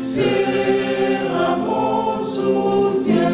Sera mon soutien.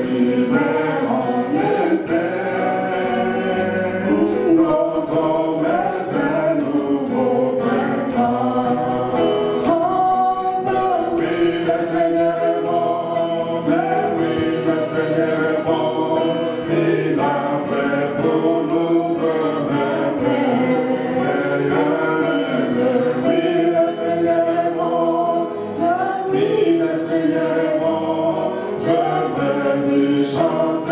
l'hiver en été, l'automne est un nouveau printemps. Oui, le Seigneur est bon, mais oui, le Seigneur est bon, il a fait pour nous de merveilles. Oui, le Seigneur est bon, oui, le Seigneur est bon, je vais lui chanter.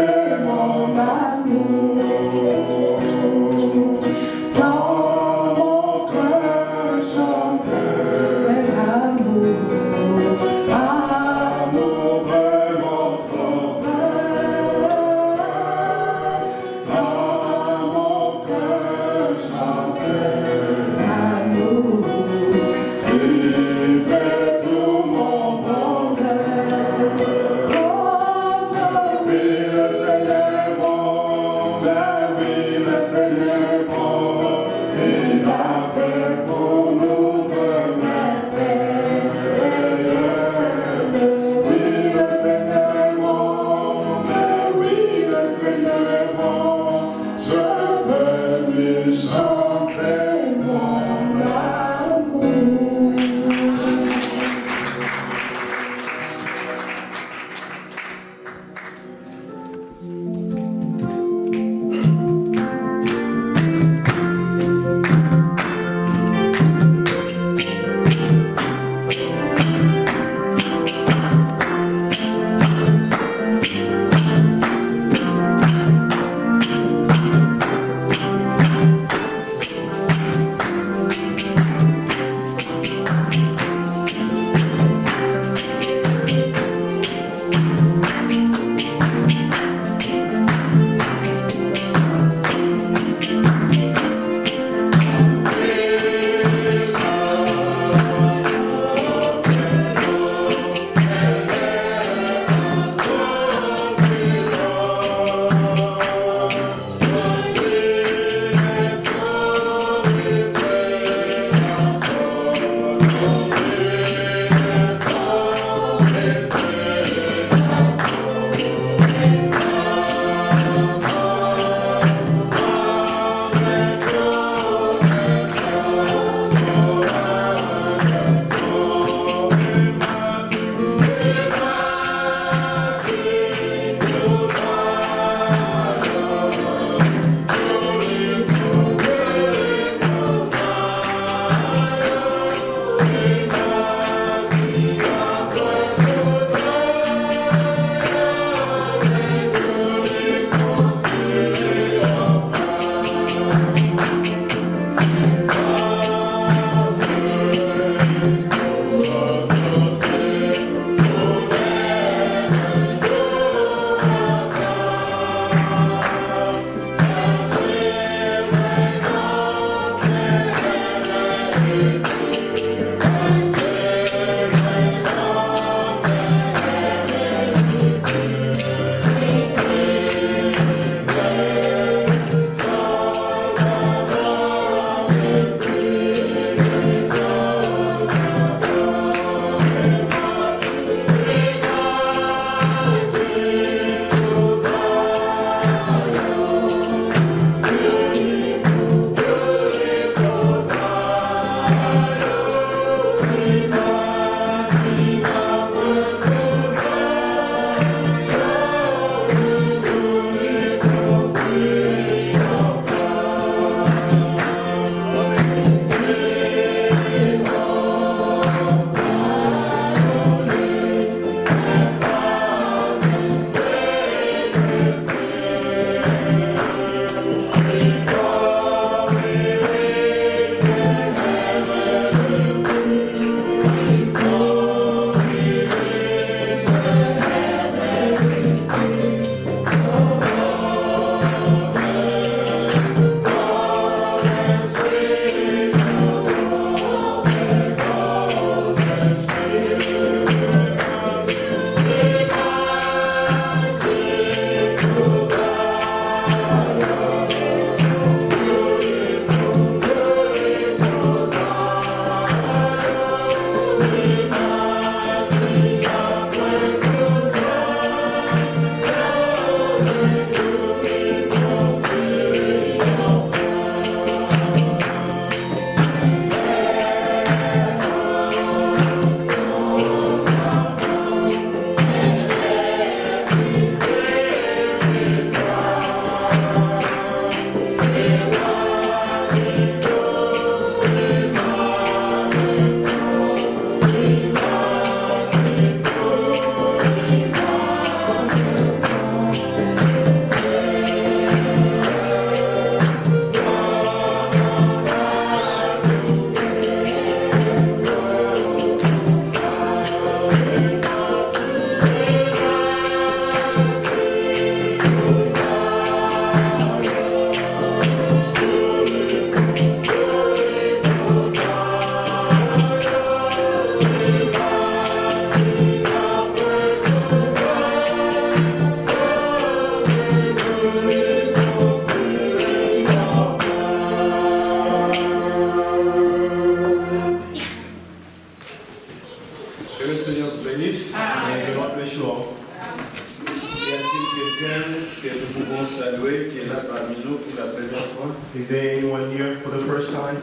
quelqu'un que nous pouvons saluer qui est là parmi nous pour la première fois? Is there anyone here for the first time?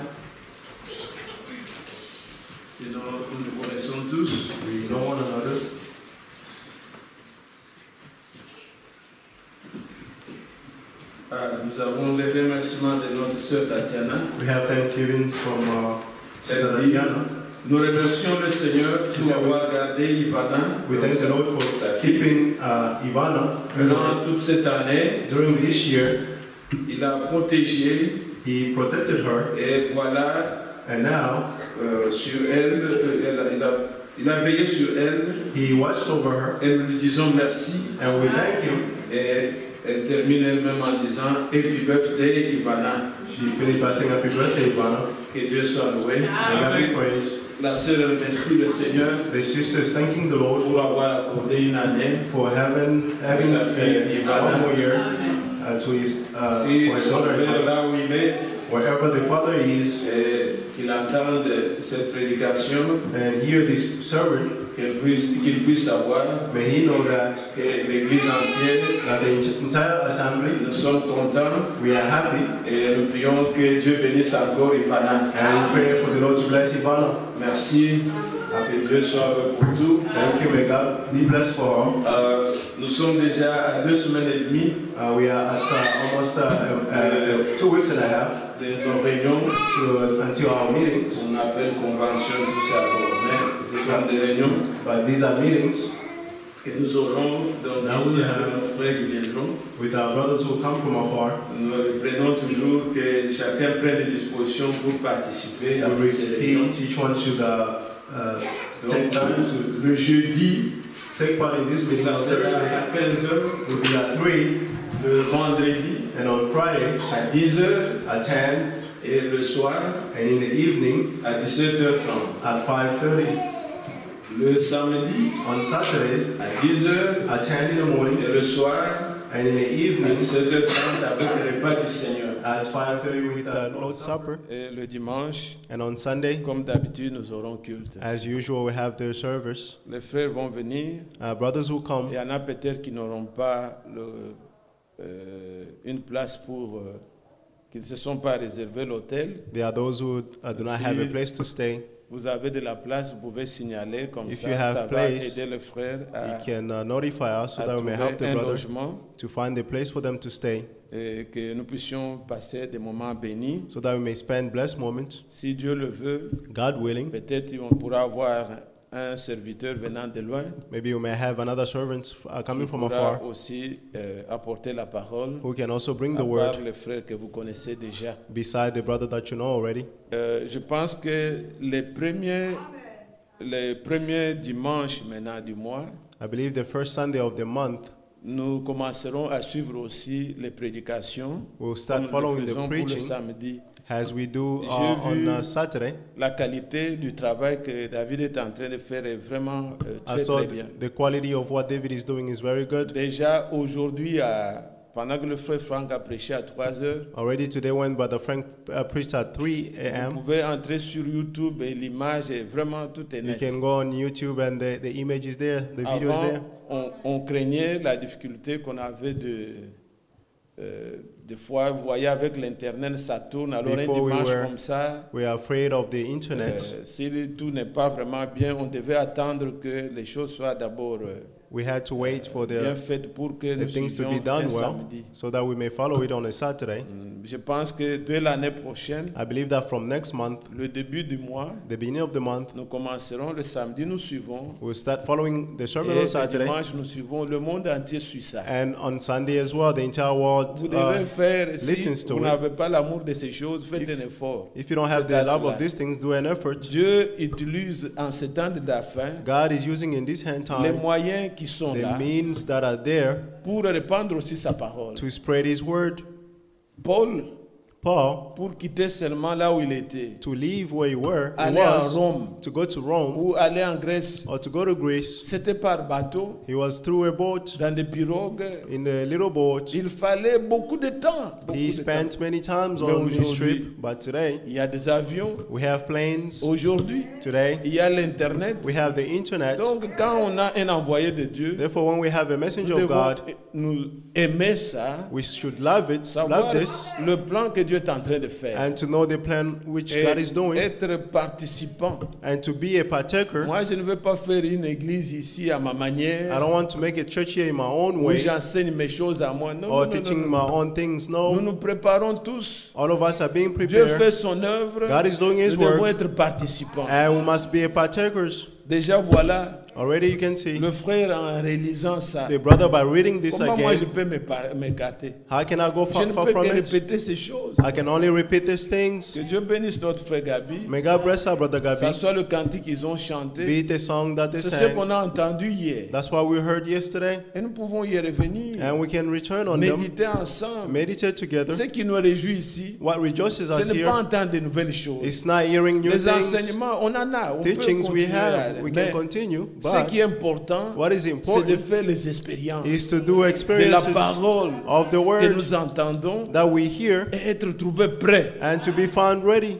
Sinon, nous nous connaissons tous. We know one another. Nous avons les remerciements de notre sœur Tatiana. We have thanksgivings from Sister Tatiana. Nous remercions le Seigneur pour avoir gardé Ivana. We thank the Lord for keeping Ivana Pendant toute cette année, during this year. il a protégé. He protected her, Et voilà, and now sur elle, il a veillé sur elle. He watched over her, Et nous lui disons merci. and we thank Him. Et elle termine elle-même en disant Happy birthday, Ivana. She finished by saying happy birthday, Ivana. Que Dieu soit loué. May God be praised. La sœur remercie le Seigneur The sisters thanking the Lord pour avoir accordé une année. for having Sa fille, one more year to his Si for his son daughter. père là où il est, Wherever the father is, qu'il entende cette prédication, and hear this sermon, qu'il puisse savoir may he know that que l'Église entière, the entire assembly, nous sommes contents we are happy, et nous prions que Dieu bénisse encore Ivana. and we pray for the Lord to bless Ivana. Merci, que Dieu soit heureux pour tout. Thank you, may God be blessed for her. Nous sommes déjà à 2 semaines et demie We are at almost 2 weeks and a half de nos réunions. until our meetings. On appelle convention, tout ça, mais ce sont des réunions But these are meetings que nous aurons donc ici avec nos frères qui viendront. with our brothers who come from afar. Nous prenons toujours que chacun prenne des dispositions pour participer à We toutes ces réunions. repeat, each one should take time to Le jeudi, take part in this meeting. ça On sera Thursday à 15h. will be at 3, Le vendredi, and on Friday à 10h. at 10, Et le soir, and in the evening à 17h30. at 5:30. Le samedi, On Saturday à 10h. at 10 in the morning, Et le soir, and in the à evening 17h30 avec le repas du Seigneur. at 5:30 with the Lord's Supper. Et le dimanche, And on Sunday, comme d'habitude, nous aurons culte. as usual, we have the service. Les frères vont venir. Brothers who come, Il y en a peut-être qui n'auront pas une place pour... qui ne se sont pas réservés l'hôtel. there are those who do not have a place to stay. Vous avez de la place, vous pouvez signaler comme If ça. you have Ça va place, aider les frères à, You can notify us so à that we may help trouver the un brother logement to find a place for them to stay, et que nous puissions passer des moments bénis. so that we may spend blessed moments. Si Dieu le veut, God willing, peut-être on pourra avoir un serviteur venant de loin maybe we may have another servant coming qui from pourra afar aussi apporter la parole who can also bring à the part word les frères que vous connaissez déjà. beside the brother that you know already. Je pense que les premiers dimanches maintenant du mois, I believe the first Sunday of the month, nous commencerons à suivre aussi les prédications. we'll start Comme following nous le the faisons pour le preaching samedi. as we do J'ai vu on Saturday. La qualité du travail que David est en train de faire est vraiment I très, saw très bien. the quality of what David is doing is very good. Déjà aujourd'hui, pendant que le frère Franck a prêché à 3 heures, Already today when Brother Frank preached at 3 vous a.m., pouvez entrer sur YouTube et l'image est vraiment tout est you net. can go on YouTube and the image is there, the video is there. Avant, on craignait la difficulté qu'on avait des fois, vous voyez, avec l'Internet, ça tourne. Alors, Before un we dimanche were- comme ça, We are afraid of the internet. si tout n'est pas vraiment bien, on devait attendre que les choses soient d'abord We had to wait for bien the faites pour que nous things to be suivions done un well samedi. so that we may follow it on a Saturday. Je pense que dès l'année prochaine, I believe that from next month, le début du mois, the beginning of the month, nous commencerons le samedi, nous suivons. we'll start following the Et sermon on le Saturday. dimanche, nous suivons. Le monde entier suit ça. And on Sunday as well, the entire world Vous devez faire, listens si to vous it. n'avez pas l'amour de ces choses, faites un effort. If you don't have C'est à the love cela. of these things, do an effort. Dieu utilise en ce temps de la fin God is using in this hand les time moyens qui sont the là means that are there pour répandre aussi sa parole. to spread His word. Paul Paul, pour quitter seulement là où il était, to leave where he aller à was, Rome to go to Rome ou aller en Grèce, or to go to Greece, c'était par bateau, he was through a boat, dans des pirogues. in a little boat. Il fallait beaucoup de temps. beaucoup He de spent temps. many times Mais on his aujourd'hui, trip, but today Il y a des avions. we have planes. Aujourd'hui, Today il y a l'Internet. we have the internet. Donc, quand on a un envoyé de Dieu, Therefore, when we have a nous messenger of devons God, nous aimer ça, we should love it, savoir love this, le plan que Dieu est en train de faire. and to know the plan which Et God is doing, être participant. and to be a partaker. Moi, je ne veux pas faire une église ici à ma I manière, don't want to make a church here in my own où way j'enseigne mes choses à moi. Non, or non, non, teaching non, my non. own things. Nous No, nous préparons tous. all of us are being Dieu prepared. fait son œuvre. God is doing His Nous devons work, être participants. and we must be a partakers. Déjà, voilà, Already you can see le frère en réalisant ça. the brother by reading this Comment moi je again. peux m'écarter? How can I go Je far, ne far peux from que it? répéter ces choses. I can only repeat these things. Que Dieu bénisse notre frère Gabi. May God bless our brother Ça Gabi. soit le cantique qu'ils ont chanté. Be it a song that they C'est ce sang. qu'on a entendu hier. That's what we heard yesterday, Et nous pouvons y revenir. and we can return on them, Méditer ensemble. meditate together. Ce qui nous réjouit ici, What rejoices ce us n'est pas here entendre de nouvelles choses. is not hearing new Les things, enseignements, on en a. On peut teachings we continuer à- have, we mais can continue. ce But qui est important, what is c'est de important faire les expériences is to do de la experiences parole of the que word nous entendons that we hear et être trouvés prêts. and to be found ready.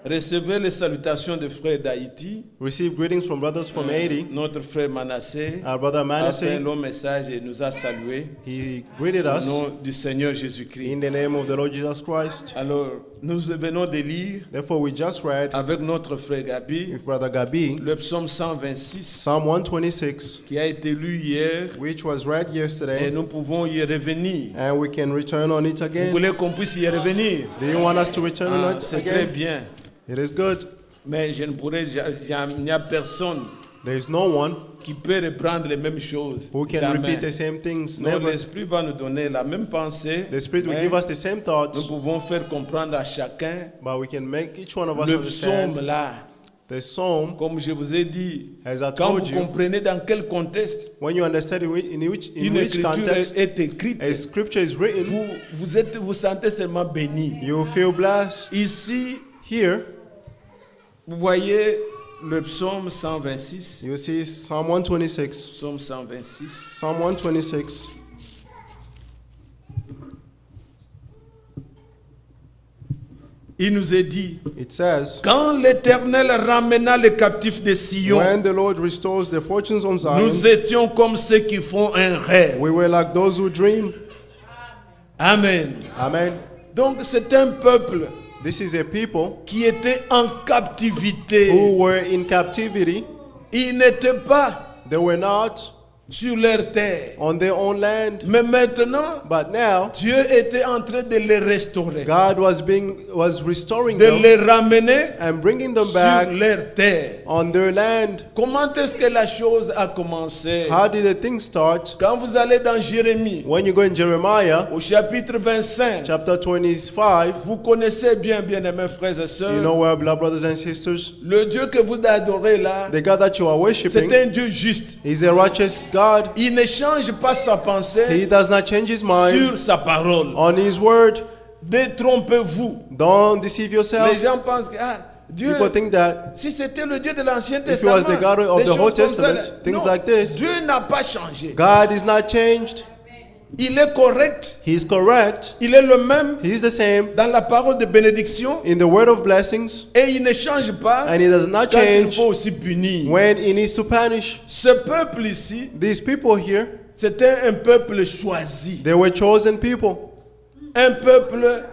Recevez les salutations des frères d'Haïti. Receive greetings from brothers from Haiti. Notre frère Manasseh Our brother a fait un Manasseh, long message et nous a salués he greeted au us nom du Seigneur Jésus-Christ. in the name of the Lord Jesus Christ. Alors, nous venons de lire Therefore, we just read avec notre frère Gabi with brother Gabi le psaume 126 Psalm 126, qui a été lu hier which was read et yesterday, nous pouvons y revenir. and we can return on it Vous again. voulez qu'on puisse y revenir? Do you want us to return on Ah, it c'est très again? bien. It is good. Mais je ne pourrais, il n'y a personne There is no one qui peut reprendre les mêmes choses. who can Jamais. repeat the same things. Non, Never. l'Esprit va nous donner la même pensée. The Spirit will mais give us the same nous thoughts, pouvons faire comprendre à chacun but we can make each one of us le psaume understand là. the psalm. Comme je vous ai dit, As I quand told vous you, comprenez dans quel contexte when you understand in which une écriture context est écrite, a scripture is written, vous sentez seulement béni. you feel blessed. Ici, Here, vous voyez le psaume 126. you see Psalm 126. Psaume 126. Psalm 126. Il nous est dit, It says, quand l'Éternel ramena les captifs de Sion, when the Lord restores the fortunes on Zion, nous étions comme ceux qui font un rêve. we were like those who dream. Amen. Amen. Donc c'est un peuple This is a people qui était en captivité. who were in captivity. Ils n'étaient pas They were not sur leur terre. on their own land. Mais maintenant, But now, Dieu était en train de les restaurer, God was restoring de them les ramener and bringing them sur back leur terre. on their land. Comment est-ce que la chose a commencé? How did the thing start? Quand vous allez dans Jérémie, When you go in Jeremiah au chapitre 25, chapter 25, vous connaissez bien, bien-aimés frères et sœurs, you know where, beloved brothers and sisters, le Dieu que vous adorez là, the God that you are worshiping c'est un Dieu juste. is a righteous God. Il ne change pas sa He pensée does not change his mind sur sa parole. on his word. Détrompez-vous. Don't deceive Les yourself. gens pensent que Dieu, People think that si c'était le Dieu de l'Ancien if he was Testament, the God of des the choses Old comme ça, Testament, things non, like this. Dieu n'a pas changé. God is not changed. Il est correct. He is correct. Il est le même He is the same dans la parole de bénédiction in the word of blessings, et il ne change pas and he does not quand il change faut aussi punir. when he needs to punish. Ce peuple ici, These people here, c'était un peuple choisi. they were chosen people. Un peuple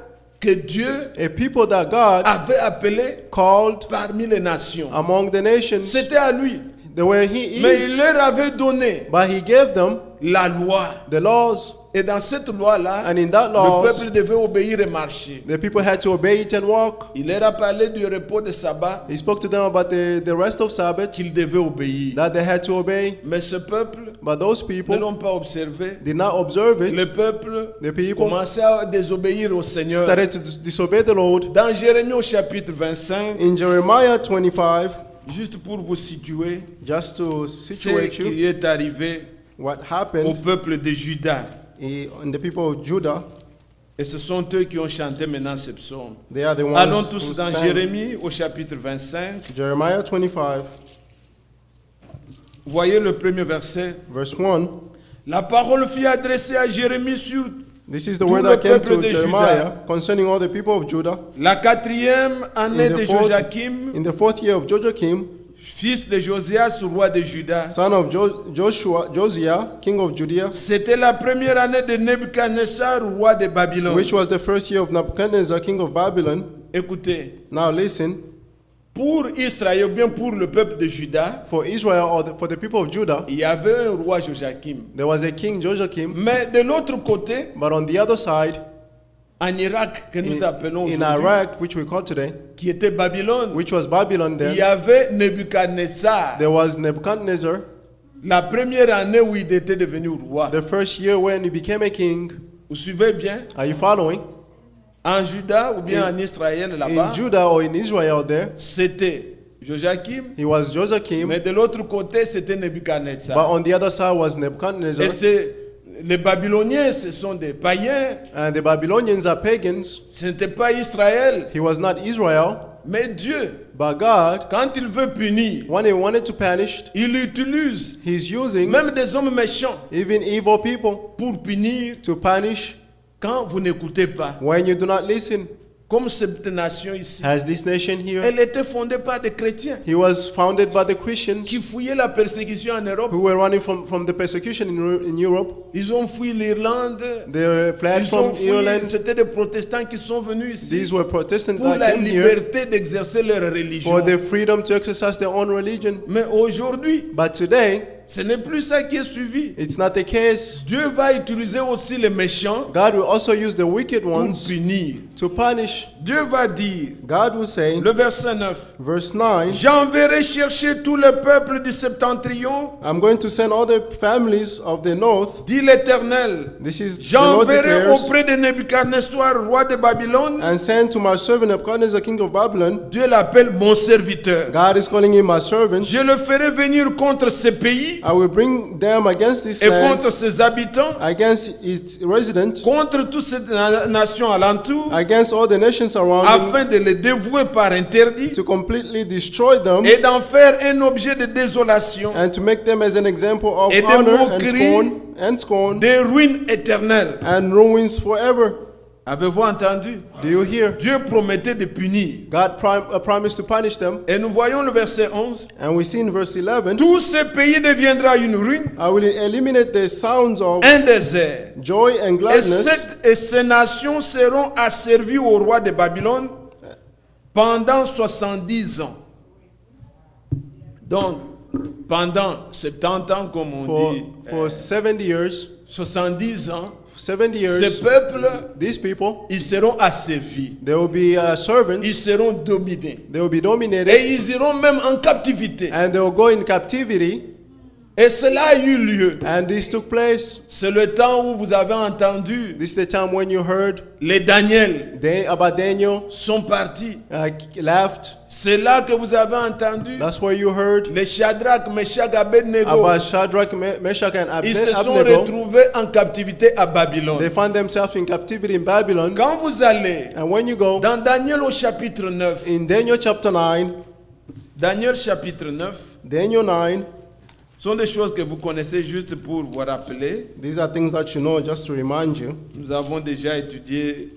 que Dieu A people that God avait appelé called parmi les nations. among the nations. C'était à lui. The way he Mais il is. leur avait donné But he gave them la loi. the laws. Et dans cette loi-là, And in that le laws, peuple devait obéir et marcher. the people had to obey it and walk. Il leur a parlé du repos de sabbat He spoke to them about the rest of Sabbath qu'ils devaient obéir. that they had to obey. Mais ce peuple But those ne people l'ont pas observé. did not observe it. Le peuple The people commençait à désobéir au Seigneur. started to disobey the Lord. Dans Jérémie au chapitre 25, In Jeremiah 25, juste pour vous situer, just to ce situate you, qui est arrivé what au happened peuple de Juda. in the people of Judah, Et ce sont eux qui ont chanté maintenant ces psaumes. They are the ones Allons who tous dans sang. Jérémie au chapitre 25. Jeremiah 25, Voyez le premier verset. verse 1. La parole fut adressée à Jérémie sur This is the tout word le that came peuple to de Jeremiah Juda. concerning all the people of Judah. La 4e année In de the fourth- Joachim, In the 4th year of Joachim, fils de Josias, roi de Juda. son of Josiah, king of Judea, C'était la première année de Nebuchadnezzar, roi de Babylone. which was the first year of Nebuchadnezzar, king of Babylon. Écoutez, Now listen, pour Israël, ou bien pour le peuple de Juda, for Israel or for the people of Judah, il y avait un roi Joachim. there was a king Joachim, Mais de l'autre côté, but on the other side, en Irak, que nous appelons in aujourd'hui, Iraq, which we call today, qui était Babylone, which was Babylon il y then, avait Nebuchadnezzar. there was Nebuchadnezzar, La première année où il était devenu roi. the first year when he became a king. Vous suivez bien? Are you following? En Juda ou bien en Israël In là-bas, Judah or in Israel there, c'était Joachim, he was Joachim, mais de l'autre côté, c'était but Nebuchadnezzar. on the other side was Et Nebuchadnezzar. les Babyloniens, ce sont des païens. And the Babylonians are pagans. Ce n'était pas Israël. He was not Israel, Mais Dieu, but God, quand il veut punir, when he wanted to punish, il utilise he's using même des hommes méchants even evil people pour punir to punish quand vous n'écoutez pas. when you do not listen. Comme cette nation ici. As this nation here, Elle était fondée par des chrétiens he was founded by the Christians qui fouillaient la persécution en Europe. who were running from the persecution in Europe. Ils ont fui l'Irlande. They fled Ils ont from fui. Ireland. C'était des protestants qui sont venus ici These were Protestants pour that la came here liberté d'exercer leur religion. for the freedom to exercise their own religion. Mais aujourd'hui, But today, ce n'est plus ça qui est suivi. it's not the case. Dieu va utiliser aussi les méchants God will also use the wicked pour ones punir. to punish. Dieu va dire, God will say, le verset 9, verse 9, j'enverrai chercher tout le peuple du septentrion, I'm going to send all the families of the north. dit l'Éternel. This is the Lord J'enverrai declares, auprès de Nebuchadnezzar, roi de Babylone. and send to my servant Nebuchadnezzar, king of Babylon. Dieu l'appelle mon serviteur. God is calling him my servant. Je le ferai venir contre ce pays I will bring them against this et land, contre ses habitants, against its residents, contre toutes ces nations alentours, against all the nations around him, afin de les dévouer par interdit to completely destroy them, et d'en faire un objet de désolation, and to make them as an example of et de honor moquerie, and scorn, des ruines éternelles. and ruins forever. Avez-vous entendu? Do you hear? Dieu promettait de punir. God promised to punish them. Et nous voyons le verset 11. And we see in verse 11, Tout ce pays deviendra une ruine, I will eliminate the sounds of un désert. joy and Et, gladness, et ces nations seront asservies au roi de Babylone pendant 70 ans. Donc, pendant 70 ans, comme on dit, for 70 years. 70 ans, 70 ces years, peuples, these people, ils seront asservis. they will be servants, Ils seront dominés. they will be dominated, Et ils iront même en captivité. and they will go in captivity. Et cela a eu lieu. And this took place. C'est le temps où vous avez entendu This is the time when you heard les Daniel about Daniel sont partis. left. C'est là que vous avez entendu That's where you heard les Shadrach, Meshach, Abednego. about Shadrach, Meshach, and Ils se sont Abednego. retrouvés en captivité à They Babylone. found themselves in captivity in Babylon. Quand vous allez And when you go dans Daniel au chapitre 9, in Daniel chapter 9, Daniel chapitre 9, Daniel 9, sont des choses que vous connaissez juste pour vous rappeler. these are things that you know just to remind you. Nous avons déjà étudié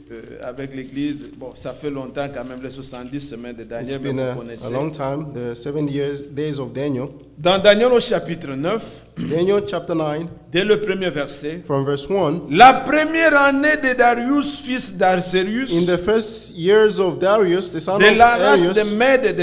avec l'Église, bon, ça fait longtemps quand même, les 70 semaines de It's Daniel, mais been vous a connaissez. long time, the 70 days of Daniel. Dans Daniel au chapitre 9, Daniel chapter 9, dès le premier verset, from verse 1. la première année de Darius, fils d'Arcerius, In the first years of Darius, the son de of la race de Darius, Mède,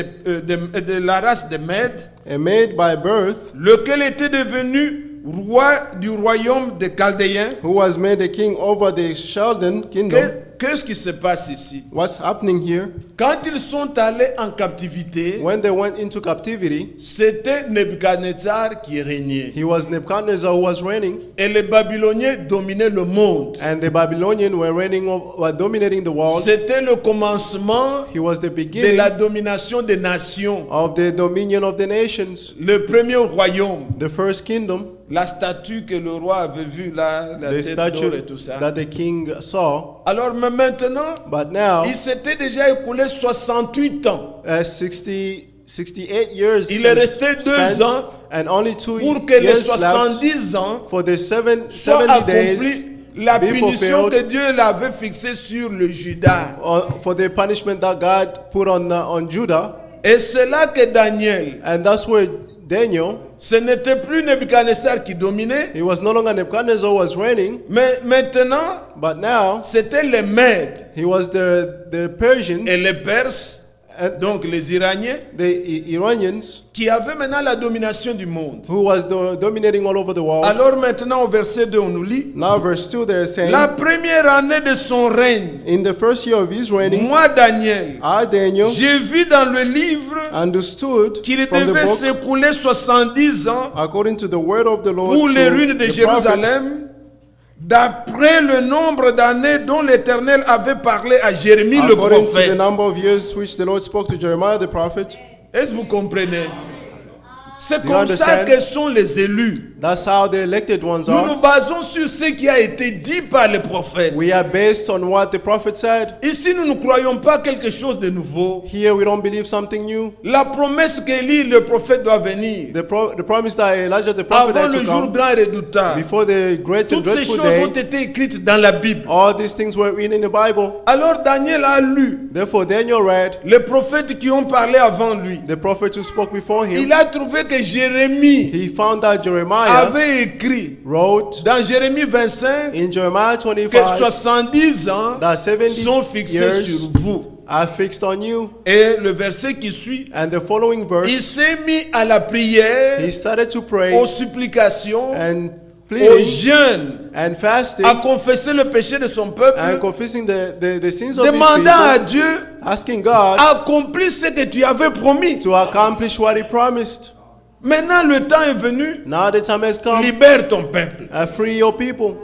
de la race de Mède, a maid by birth, lequel était devenu roi du royaume des Chaldéens. who was made a king over the Chaldean kingdom. Qu'est-ce qui se passe ici? What's happening here? Quand ils sont allés en captivité, When they went into captivity, c'était Nebuchadnezzar qui régnait. he was Nebuchadnezzar who was reigning, Et les Babyloniens dominaient le monde. and the Babylonians were dominating the world. C'était le commencement He was the de beginning la domination des nations. of the dominion of the nations, Le premier royaume. the first kingdom. la statue que le roi avait vue là, la the tête d'or statue et tout ça. that the king saw. Alors, mais maintenant, But now, il s'était déjà écoulé 68 ans 68 years Il est has resté 2 spent, ans and only 2 pour que les years left 70 ans for the soient 70 days accomplis. La be punition que fulfilled, Dieu l'avait fixée sur le Judas. for the punishment that God put on Judah. Et c'est là que Daniel, And that's where Daniel, ce n'était plus Nebuchadnezzar qui dominait, it was no longer Nebuchadnezzar was reigning, mais maintenant, but now c'était les Mèdes he was the Persians, et les Perses, and donc les Iraniens, the Iranians, qui avaient maintenant la domination du monde. who was dominating all over the world. Alors maintenant, au verset 2, on nous lit, Now verse 2 they're saying, la première année de son règne, in the first year of his reigning, moi Daniel, I, Daniel, j'ai vu dans le livre understood qu'il from the devait book, s'écouler 70 ans according to the word of the Lord, pour les to ruines de the prophets, Jérusalem, d'après le nombre d'années dont l'Éternel avait parlé à Jérémie le according to the prophète. number of years which the Lord spoke to Jeremiah the prophet. Est-ce que vous comprenez? C'est Do you comme ça understand? que sont les élus. That's how the elected ones Nous nous are. basons sur ce qui a été dit par les prophètes. We are based on what the prophet said. Ici, nous ne croyons pas quelque chose de nouveau. Here we don't believe something new. La promesse qu'Élie, le prophète, doit venir The promise that Elijah the prophet avant had le to jour come grand et redoutable. before the great and Toutes ces dreadful choses day. ont été écrites dans la Bible. All these things were written in the Bible. Alors Daniel a lu Therefore Daniel read les prophètes qui ont parlé avant lui. the prophet who spoke before him. Il a trouvé que Jérémie He found that Jeremiah avait écrit wrote dans Jérémie 25 in Jeremiah que 25 70 ans that 70 sont fixés years sur vous. are fixed on you. Et le verset qui suit, And the following il verse, s'est mis à la prière, he started to pray aux supplications, and aux pleading jeûnes, and fasting à confesser le péché de son and peuple, confessing the sins of his demandant à people, Dieu, asking God accomplis ce que tu avais promis. to accomplish what he promised. Maintenant, le temps est venu, Now the time has come. libère ton peuple. Free your people.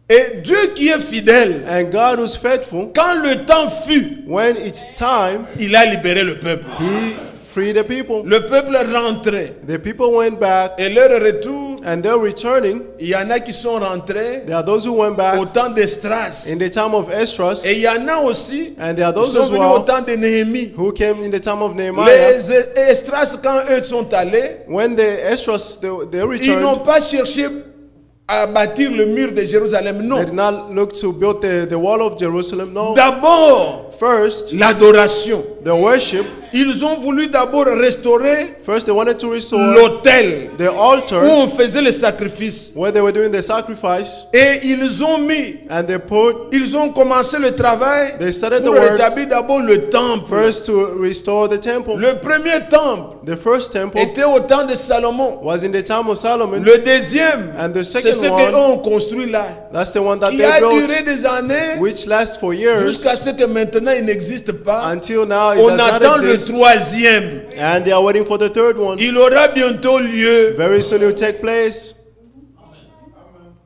Et Dieu qui est fidèle, And God who's faithful, quand le temps fut, when it's time, il a libéré le peuple. he freed the people. Le peuple rentrait. The people went back, Et leur retour, and they're returning. il y en a qui sont rentrés There are those who went back au temps d'Estras. in the time of Esdras, Et il y en a aussi and there are qui those sont as venus au well temps de Néhémie. who came in the time of Nehemiah. Les Estras, quand eux sont allés, When the Esdras they ils n'ont returned, pas cherché à bâtir le mur de Jérusalem. they Non. did not look to build the wall of Jerusalem. No. D'abord, First, l'adoration. the worship. Ils ont voulu d'abord restaurer First, they wanted to restore l'autel the où altar on faisait les sacrifices. where they were doing the sacrifice, Et ils ont mis, and ils ont commencé le travail they started the pour work rétablir d'abord le temple. first to restore the temple. Le premier temple The first temple était au temps de Salomon. was in the time of Solomon, Le deuxième, and the c'est second ce one, qu'eux ont construit là, that's the one that qui they a built, duré des années which lasts for years jusqu'à ce que maintenant il n'existe pas. until now it On does not attend le exist, troisième. and they are waiting for the third one. Il aura bientôt lieu. Very soon it will take place.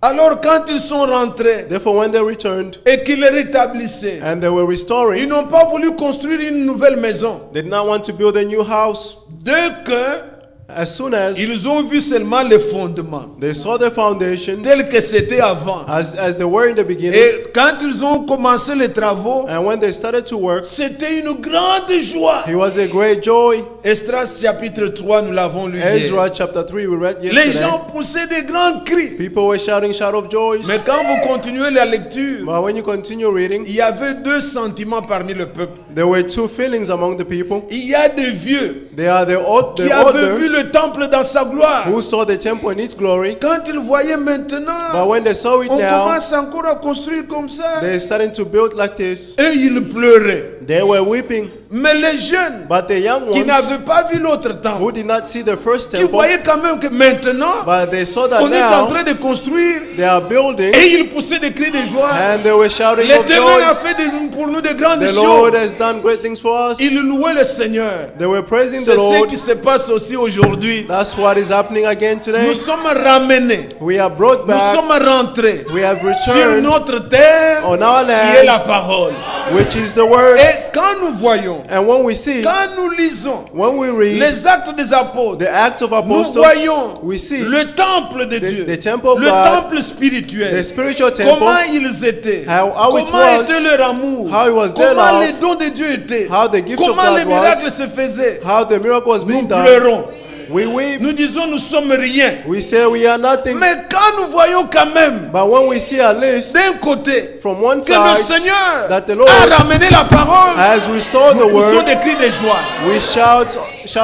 Alors quand ils sont rentrés Therefore, when they returned et qu'ils les rétablissaient, and they were ils restoring, n'ont pas voulu construire une nouvelle maison. they did not want to build a new house. Dès que As soon as ils ont vu seulement les fondements, they saw the foundations tels que c'était avant. as they were in the beginning, Et quand ils ont commencé les travaux, and when they started to work, c'était une grande joie. it was a great joy. Esdras chapitre 3, nous l'avons lu hier. Ezra chapter 3, we read Les yesterday. gens poussaient des grands cris. People were shouting shout of joy. Mais quand vous continuez la lecture, But when you continue reading, il y avait deux sentiments parmi le peuple. there were two feelings among the people. Il y a des vieux They are the qui avaient vu older le temple dans sa gloire. who saw the temple in its glory. Quand ils voyaient maintenant, But when they saw it on now, commence encore à construire comme ça. they're starting to build like this. Et ils pleuraient. They were weeping. Mais les jeunes But the young qui ones n'avaient pas vu l'autre who temple, did not see the first qui temple, voyaient quand même que maintenant, but they saw that on est en now train de construire, they are building, et ils poussaient des cris de joie. and they were shouting of L'Éternel a joy. fait pour nous de grandes The Lord choses. has done great things for us. Ils louaient le Seigneur. They were praising C'est the ce Lord. qui se passe aussi aujourd'hui. That's what is happening again Nous today. sommes ramenés, We are brought nous back. sommes rentrés We have sur returned notre terre on our qui est land, la parole. which is the word. Et quand nous voyons, And when we see, quand nous lisons when we read les actes des apôtres, the Acts of nous Apostles, voyons we see le temple de Dieu, the temple of le God, temple spirituel, the spiritual temple, comment ils étaient, how it comment was, était leur amour, how it was their comment love, les dons de Dieu étaient, how the gift of comment God les miracles was, se faisaient. how the miracle was Nous being done. pleurons, We weep, nous disons nous sommes rien. we say we are nothing. Mais quand nous voyons quand même But when we see at least d'un côté from one que le side Seigneur that the Lord a ramené la parole, has restored the nous poussons word, des cris de joie. we shout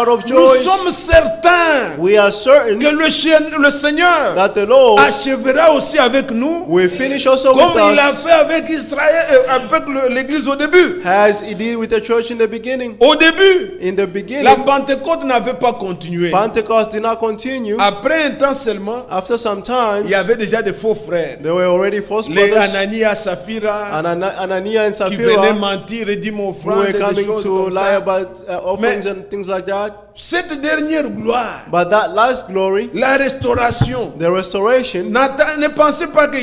of Nous joy. sommes certains We are certain que le Seigneur that the Lord achèvera aussi avec nous, will finish also comme with il a us, fait avec Israël, avec l'église au début. as he did with the church in the beginning. Au début, In the la beginning, Pentecôte n'avait pas continué. Pentecost did not continue. Après un temps seulement, After some time, il y avait déjà des faux frères. there were already false Les brothers, Ananias, Saphira, Ananias and qui venaient Sapphira, mentir et dire mon who frère, were des coming choses to comme lie ça. about offerings and things like that. Cette dernière gloire, But that last glory, la restauration, the restoration, ne pensez pas que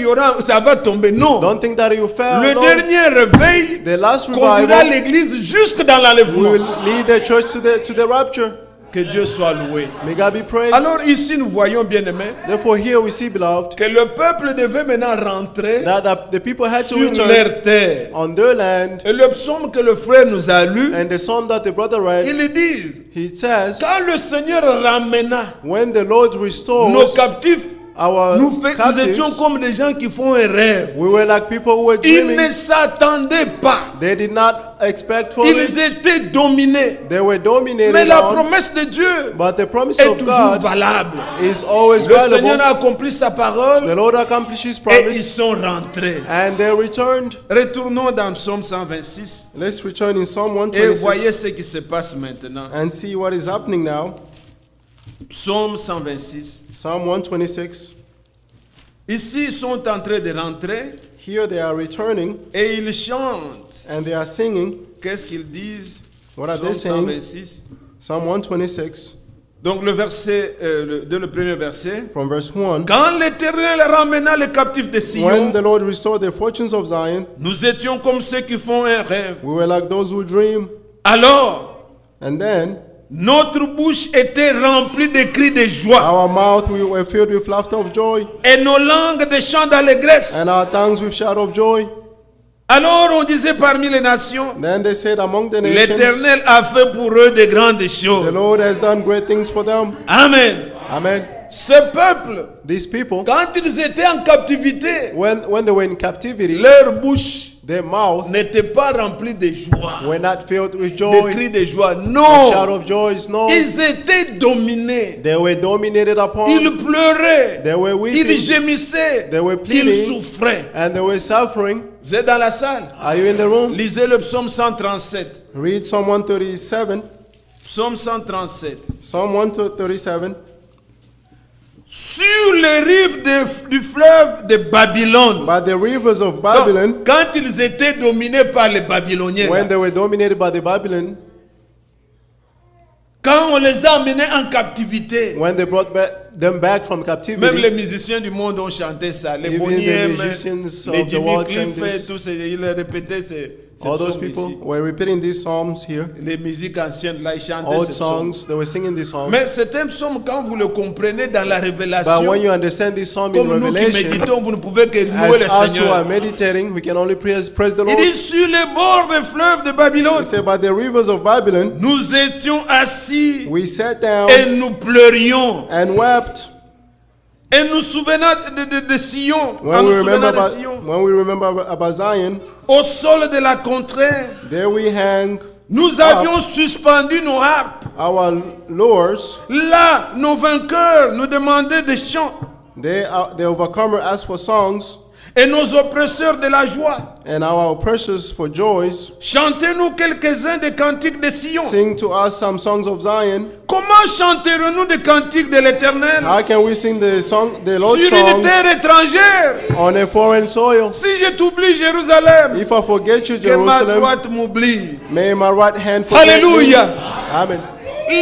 ça va tomber. Non. don't think that you fell. Le No. dernier réveil The last conduira revival l'église jusque dans l'enlèvement. will lead the church to the rapture. Que Dieu soit loué. May God be praised. Alors ici nous voyons bien aimés Therefore here we see, beloved, que le peuple devait maintenant rentrer that the people had to sur return leur terre. on their land. Et le psaume que le frère nous a lu, And the psalm that the brother read, ils disent, he says, quand le Seigneur ramena when the Lord nos restores captifs, our nous étions captives, comme des gens qui font un rêve. we were like people who were Ils dreaming. ne s'attendaient pas. They did not expect for Ils it. étaient dominés. They were dominated Mais la on, promesse de Dieu but the promise est of toujours God valable. is always Le Seigneur valuable. a accompli sa parole The Lord accomplished His et ils promise, sont rentrés. and they returned. Retournons dans Psaume 126 Let's return in Psalm et voyez 126 ce qui se passe maintenant. and see what is happening now. Psaume 126. Psalm 126. Ici, ils sont en train de rentrer Here they are returning et ils chantent. and they are singing. Qu'est-ce qu'ils disent? What are they Psaume saying? 126. Psalm 126 Donc le verset, dès le premier verset. from verse 1. Quand l'Éternel ramena les captifs de When Sion, the Lord restored the fortunes of Zion, nous étions comme ceux qui font un rêve. we were like those who dream. Alors, And then notre bouche était remplie de cris de joie our mouth we were filled with laughter of joy, et nos langues de chants d'allégresse. and our tongues with shout of joy. Alors on disait parmi les nations, Then they said among the nations, l'Éternel a fait pour eux de grandes the choses. Lord has done great things for them. Amen. Amen. Ce peuple, These people, quand ils étaient en captivité, when they were in captivity, leur bouche their mouth n'était pas remplie de joie, were not filled with de joy, cris de joie. shout Non, of joys. No, ils étaient dominés. they were dominated upon. Ils pleuraient, They were ils weeping, gémissaient, they were ils pleading, souffraient. and they were suffering. Vous êtes dans la salle? Are you in the room? Lisez le psaume 137. Read Psalm 137. Psaume 137. Psalm 137. Sur les rives du fleuve de Babylone. By the rivers of Donc, Babylon, quand ils étaient dominés par les Babyloniens, when they were dominated by the Babylon, quand on les a emmenés en captivité, when they brought them back from même captivity, les musiciens du monde ont chanté ça. Les Even the Boniem, musicians les of the Jimmy world sang Cliff, et this. tous ces, ils répétaient ces all those psaumes people ici. were repeating these psalms here. Les musiques anciennes, là, ils chantaient Old ces psaumes. songs, they were singing these songs. Mais c'est un psaume, quand vous le comprenez dans la But révélation, when you understand this psalm in comme nous qui Revelation, méditons, vous ne pouvez que louer as le us who are Seigneur. meditating, we can only praise the Il Lord. dit sur les bords des fleuves de Babylone, He said, by the rivers of Babylon, nous étions assis we sat down et nous pleurions. and wept. Et nous souvenons de Sion, en When nous we remember souvenant de about, Sion, when we remember about Zion, au sol de la contrée, there we hang nous avions suspendu nos harpes. our lures. Là, nos vainqueurs nous demandaient des chants The overcomer asked for songs, et nos oppresseurs de la joie. and our oppressors for joys. Chantez-nous quelques-uns des cantiques de Sion. Sing to us some songs of Zion. Comment chanterons-nous des cantiques de l'Éternel How can we sing the Lord's sur une songs terre étrangère? on a foreign soil? Si je t'oublie, Jérusalem, If I forget you, que ma Jerusalem, droite m'oublie. may my right hand forget Alléluia. me. Amen.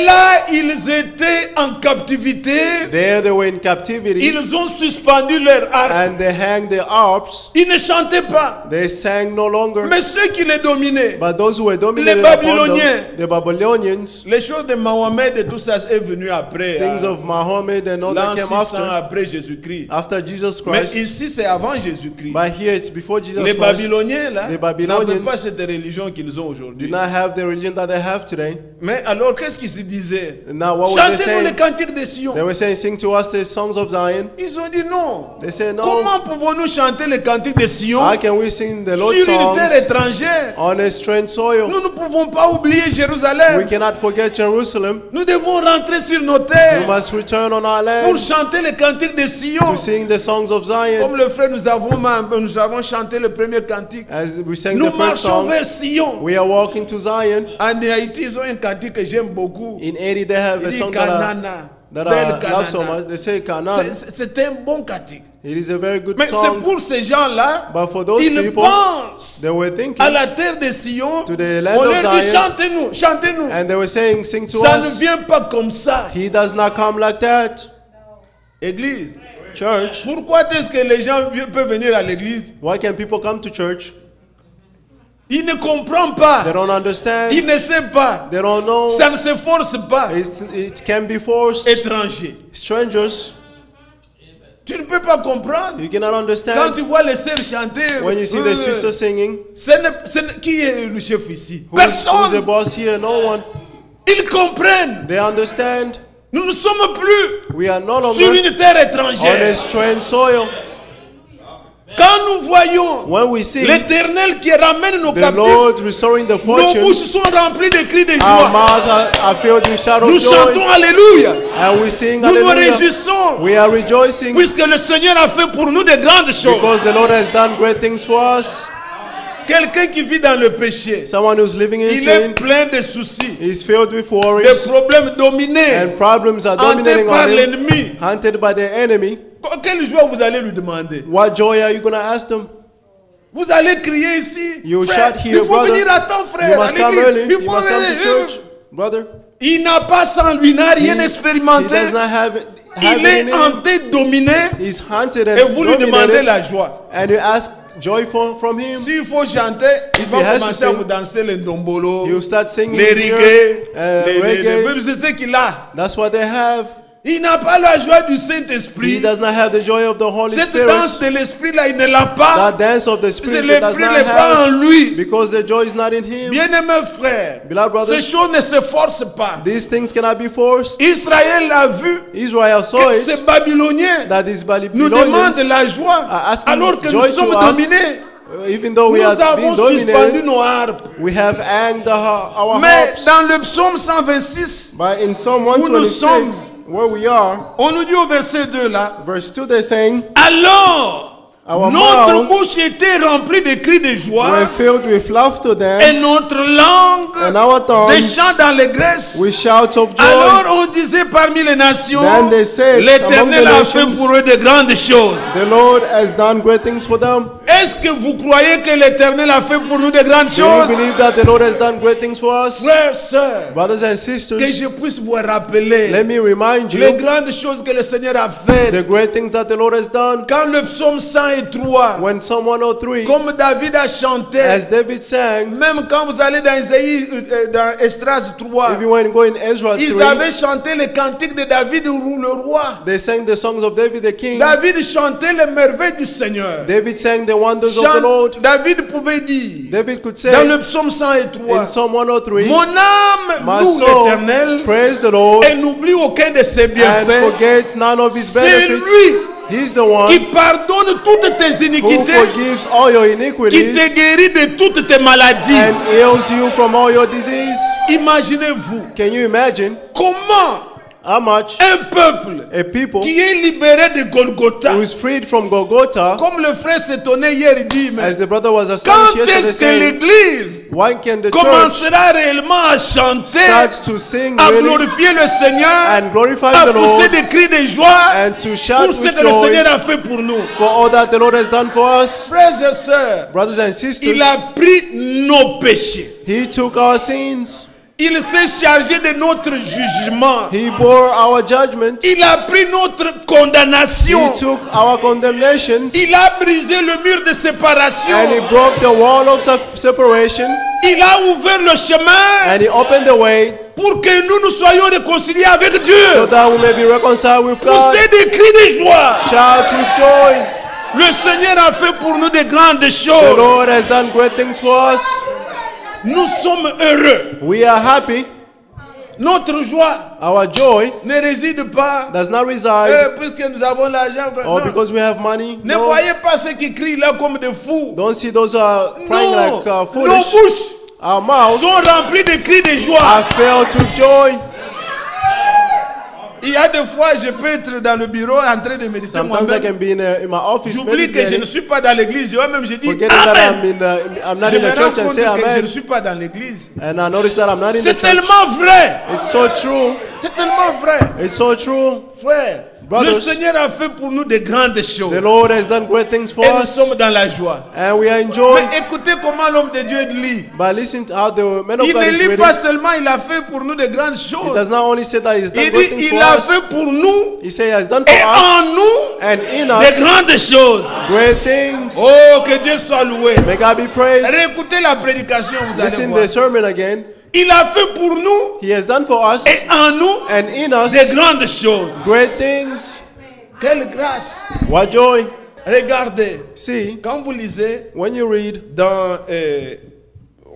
Là, ils étaient en captivité. There they were in captivity, Ils ont suspendu leur harpe. and they hanged their harps. Ils ne chantaient pas. They sang no longer. Mais ceux qui les dominaient, But those who were dominated Les upon Babyloniens. them, the Babylonians, les choses de Mohammed et tout ça est venu après. things of Muhammad and all L'an that came 600 after après Jésus-Christ. after Jesus Mais Christ. ici, c'est avant Jésus-Christ. But here it's before Jesus Les Christ. Babyloniens, là, The n'avaient Babylonians pas cette religion qu'ils ont do aujourd'hui. not have the religion that they have today. Mais alors, qu'est-ce qu'ils se disaient? Now what were they Chantez-nous les saying? cantiques de Sion. They were saying, sing to us the songs of Zion. Ils ont dit non. They said, no, Comment pouvons-nous chanter les cantiques de Sion how can we sing the Lord's sur une terre songs étrangère? on a strange soil? Nous ne pouvons pas oublier We Jérusalem. cannot forget Jerusalem. Nous devons rentrer sur nos We terres must return on our pour land chanter les cantiques de Sion. to sing the songs of Zion. Comme le frère, nous avons chanté le premier cantique. As we sang the Nous first marchons song, vers Sion. we are walking to Zion. En Haïti, ils ont un cantique que j'aime beaucoup. In Haiti, they have Il a dit song Canana. that Belle I love so Canana. much. They say Canaan. C'est un bon cantique. It is a very good Mais c'est song. pour ces gens-là, But for those ils people, pensent they were thinking, à la terre de Sion. To the land On of leur dit Zion. chantez-nous, chantez-nous. and they were saying, sing to Ça ne us. vient pas comme ça. He does not come like that. Église. Church, Pourquoi est-ce que les gens peuvent venir à l'église? why can people come to church? Ils ne comprennent pas. They don't understand. Ils ne savent pas. They don't know. Ça ne se force pas. It can be forced. Étranger. Strangers, Tu ne peux pas comprendre. you cannot Quand understand. tu vois les sœurs chanter, When you see the sisters singing, qui est le chef ici? who is the Personne. boss here? No one. Ils comprennent. They understand. Nous ne sommes plus We are no sur longer une terre on a étrangère. strange soil. Quand nous voyons When we see l'Éternel qui ramène nos the captifs, Lord restoring the nos bouches fortunes, sont remplies de cris de our joie. mouths are filled with shout Nous of chantons joy, Alléluia. and we sing Nous nous hallelujah. réjouissons We are rejoicing puisque le Seigneur a fait pour nous de grandes choses. because the Lord has done great things for us. Quelqu'un qui vit dans le péché, Someone who's living in il est sin plein de soucis, is filled with de worries, problèmes dominés, and problems are hantés dominating par on him, l'ennemi. hunted by the enemy. Quelle joie vous allez lui demander? What joy are you going to ask them? Vous allez crier ici. You Frère, shout il here, faut brother. venir à temps, frère. You must à come l'église. early. Il You faut must come to venir. church, brother. Il n'a pas ça en lui, il n'a rien He expérimenté. does not have Il it est in him. hanté, dominé, He's hunted et and vous lui demandez dominated, la joie. and you ask joy from him. S'il faut chanter, il he va has to commencer à sing, vous danser les ndombolo, You start singing les here, reggae, reggae. c'est ce qu'il a. That's what they have. Il n'a pas la joie du He Saint-Esprit. does not have the joy of the Holy Cette Spirit. danse de l'Esprit là, il ne l'a pas. That dance of the C'est Spirit he does l'Esprit not n'est pas en have lui. because the joy is not in him. Bien-aimés frères, Beloved brothers, ces choses ne se forcent pas. These things cannot be forced. Israël a vu Israel saw que ces it, Babyloniens that these nous demandent Babylonians la joie are asking alors que nous joy sommes to us. dominés. Even though we Nous have avons been suspendu dominated, nos harpes. we have hanged our Mais harps. dans le psaume 126, But in Psalm nous 126, where we are, on nous dit au verset 2 là, verse 2, they're saying, alors Our notre mouth bouche était remplie de cris de joie we're filled with laughter et then, notre langue and our des tongues chants d'allégresse. with shouts of joy. Alors on disait parmi les nations, Then they said, l'Éternel among the a fait nations, pour eux de grandes choses. The Lord has done great things for them. Est-ce que vous croyez que l'Éternel a fait pour nous de grandes Do you choses? believe that the Lord has done great things for us? Frères, sœurs, Brothers and que sisters, je puisse vous rappeler let me remind les you grandes choses que le Seigneur a faites. the great things that the Lord has done. Quand le psaume 103, When Psalm 103, comme David a chanté, as David sang, même quand vous allez dans Isaïe, dans Esdras 3, if you want to go in Ezra ils 3, avaient chanté les cantiques de David le roi. they sang the songs of David the king. David chantait les merveilles du Seigneur. David sang the wonders of the Lord. David pouvait dire, David could dans say le psaume 103, in Psalm 103, mon âme My loue soul, l'Éternel praise the Lord et n'oublie aucun de ses and bienfaits. forgets none of his C'est benefits. lui He's the one qui pardonne toutes tes who iniquités, forgives all your qui te iniquities guérit de toutes tes maladies. and heals you from all your disease. Imaginez-vous Can you imagine comment how much un peuple a people qui est libéré de Golgotha, who is freed from Golgotha, comme le frère s'étonnait hier, il dit, mais as the brother was astonished quand yesterday, est-ce que saying, l'église why can the church commencera réellement à chanter, start to sing à really glorifier le Seigneur, and glorify à the pousser Lord des cris de joie and to shout pour ce with que le joy Seigneur a fait pour nous? for all that the Lord has done for us? Frères et sœurs, Brothers and sisters, il a pris nos péchés. He took our sins. Il s'est chargé de notre jugement. He bore our judgment. Il a pris notre He condamnation. took our condemnations. Il a brisé le mur de séparation. And he broke the wall of separation. Il a ouvert le chemin And he opened the way pour que nous soyons réconciliés avec so Dieu. that we may be reconciled with God. Poussez des cris de joie. Shout with joy. Le Seigneur a fait pour nous de grandes The choses. Lord has done great things for us. Nous sommes heureux. We are happy. Notre joie Our joy ne réside pas does not reside puisque nous avons l'argent. or Non. because we have money. Ne No. voyez pas ceux qui crient là comme des fous. Don't see those who are crying Non. like Nos foolish. bouches Our mouths sont remplies de cris de joie. are filled with joy. Il y a des fois, je peux être dans le bureau en train de méditer Sometimes I moi-même. can be in my office J'oublie que je ne meditating, suis pas dans l'église. Moi-même, je dis forgetting that Amen. I'm not Je in me the rends church and compte say que je ne amen. suis pas dans l'église. And I notice that I'm not in the C'est church. tellement vrai. It's so true. C'est tellement vrai. It's so true. Frère, Brothers, le Seigneur a fait pour nous de grandes choses. The Lord has done great things for Et nous us. sommes dans la joie. And we are enjoying. Mais écoutez comment l'homme de Dieu lit. But listen to how the man of Il God ne is lit reading. pas seulement, il a fait pour nous de grandes He choses. does not only say that he's done Il great dit, things il for a us. fait pour nous He said he has done et for us en nous and in de us grandes choses. great things. Oh, que Dieu soit loué. May God be praised. Réécoutez la prédication, vous allez Listen voir. the sermon again. Il a fait pour nous He has done for us et en nous and in us de grandes choses. great things. Quelle grâce. What joy. Regardez, See, quand vous lisez when you read, dans...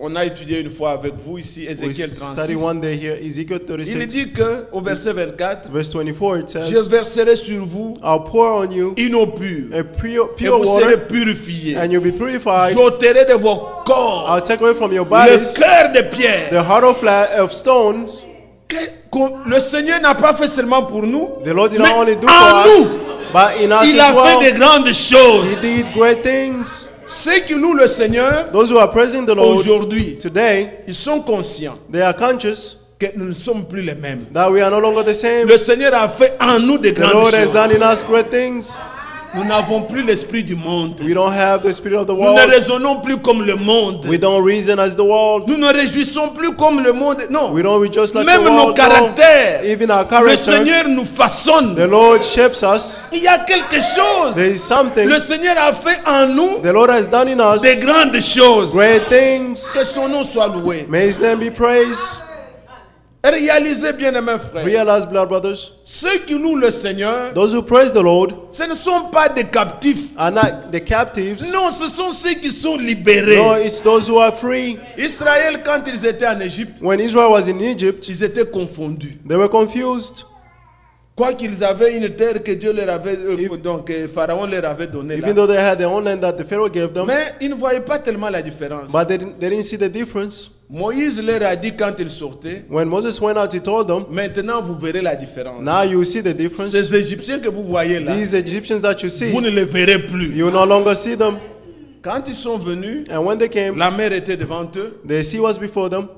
on a étudié une fois avec vous ici, we Ézéchiel study 36. one day here, Ezekiel Il 36, dit que, au verset 24, verse 24, it je says, verserai sur vous I'll pour on you une eau pure a pure, et pure vous serez water purifiés. and you'll be purified. J'ôterai de vos corps I'll take away from your le bodies cœur de pierre. the heart of stones. Le Seigneur n'a pas fait seulement pour nous, The Lord did mais not only do en for us, nous, but in us il as a fait well. de grandes choses. He did great things. Ceux qui louent le Seigneur Those who are praising the Lord aujourd'hui, today, ils sont conscients they are conscious que nous ne sommes plus les mêmes. that we are no longer the same. Le Seigneur a fait en nous de The grandes Lord has choses. done in us great things. Nous n'avons plus l'esprit du monde. We don't have the spirit of the Nous ne world. raisonnons plus comme le monde. We don't reason as the world. Nous ne réjouissons plus comme le monde. Non. We don't rejoice like Même the nos world. No. caractères. Even our Le character. Seigneur nous façonne. The Lord shapes us. Il y a quelque chose. There is something Le Seigneur a fait en nous the Lord has done in us. des grandes choses. Great things. Que son nom soit loué. May his name be praised. Réalisez bien, mes frères. Realize, blood brothers, Ceux qui louent le Seigneur, those who praise the Lord ce ne sont pas des captifs. are not the captives. Non, ce sont ceux qui sont libérés. No, it's those who are free. Israël, quand ils étaient en Égypte, When Israel was in Egypt, ils étaient confondus. they were confused. Quoi qu'ils avaient une terre que Dieu leur avait, donc Pharaon leur avait donnée là. Even though they had their own land that the Pharaoh gave them, Mais ils ne voyaient pas tellement la différence. but they didn't see the difference. Moïse leur a dit quand ils sortaient, When Moses went out, he told them, maintenant vous verrez la différence. now you see the difference. Ces Égyptiens que vous voyez là, These Egyptians that you vous see, ne les verrez plus. you will no longer see them. Quand ils sont venus, And when they came, la mer était devant eux. the sea was before them.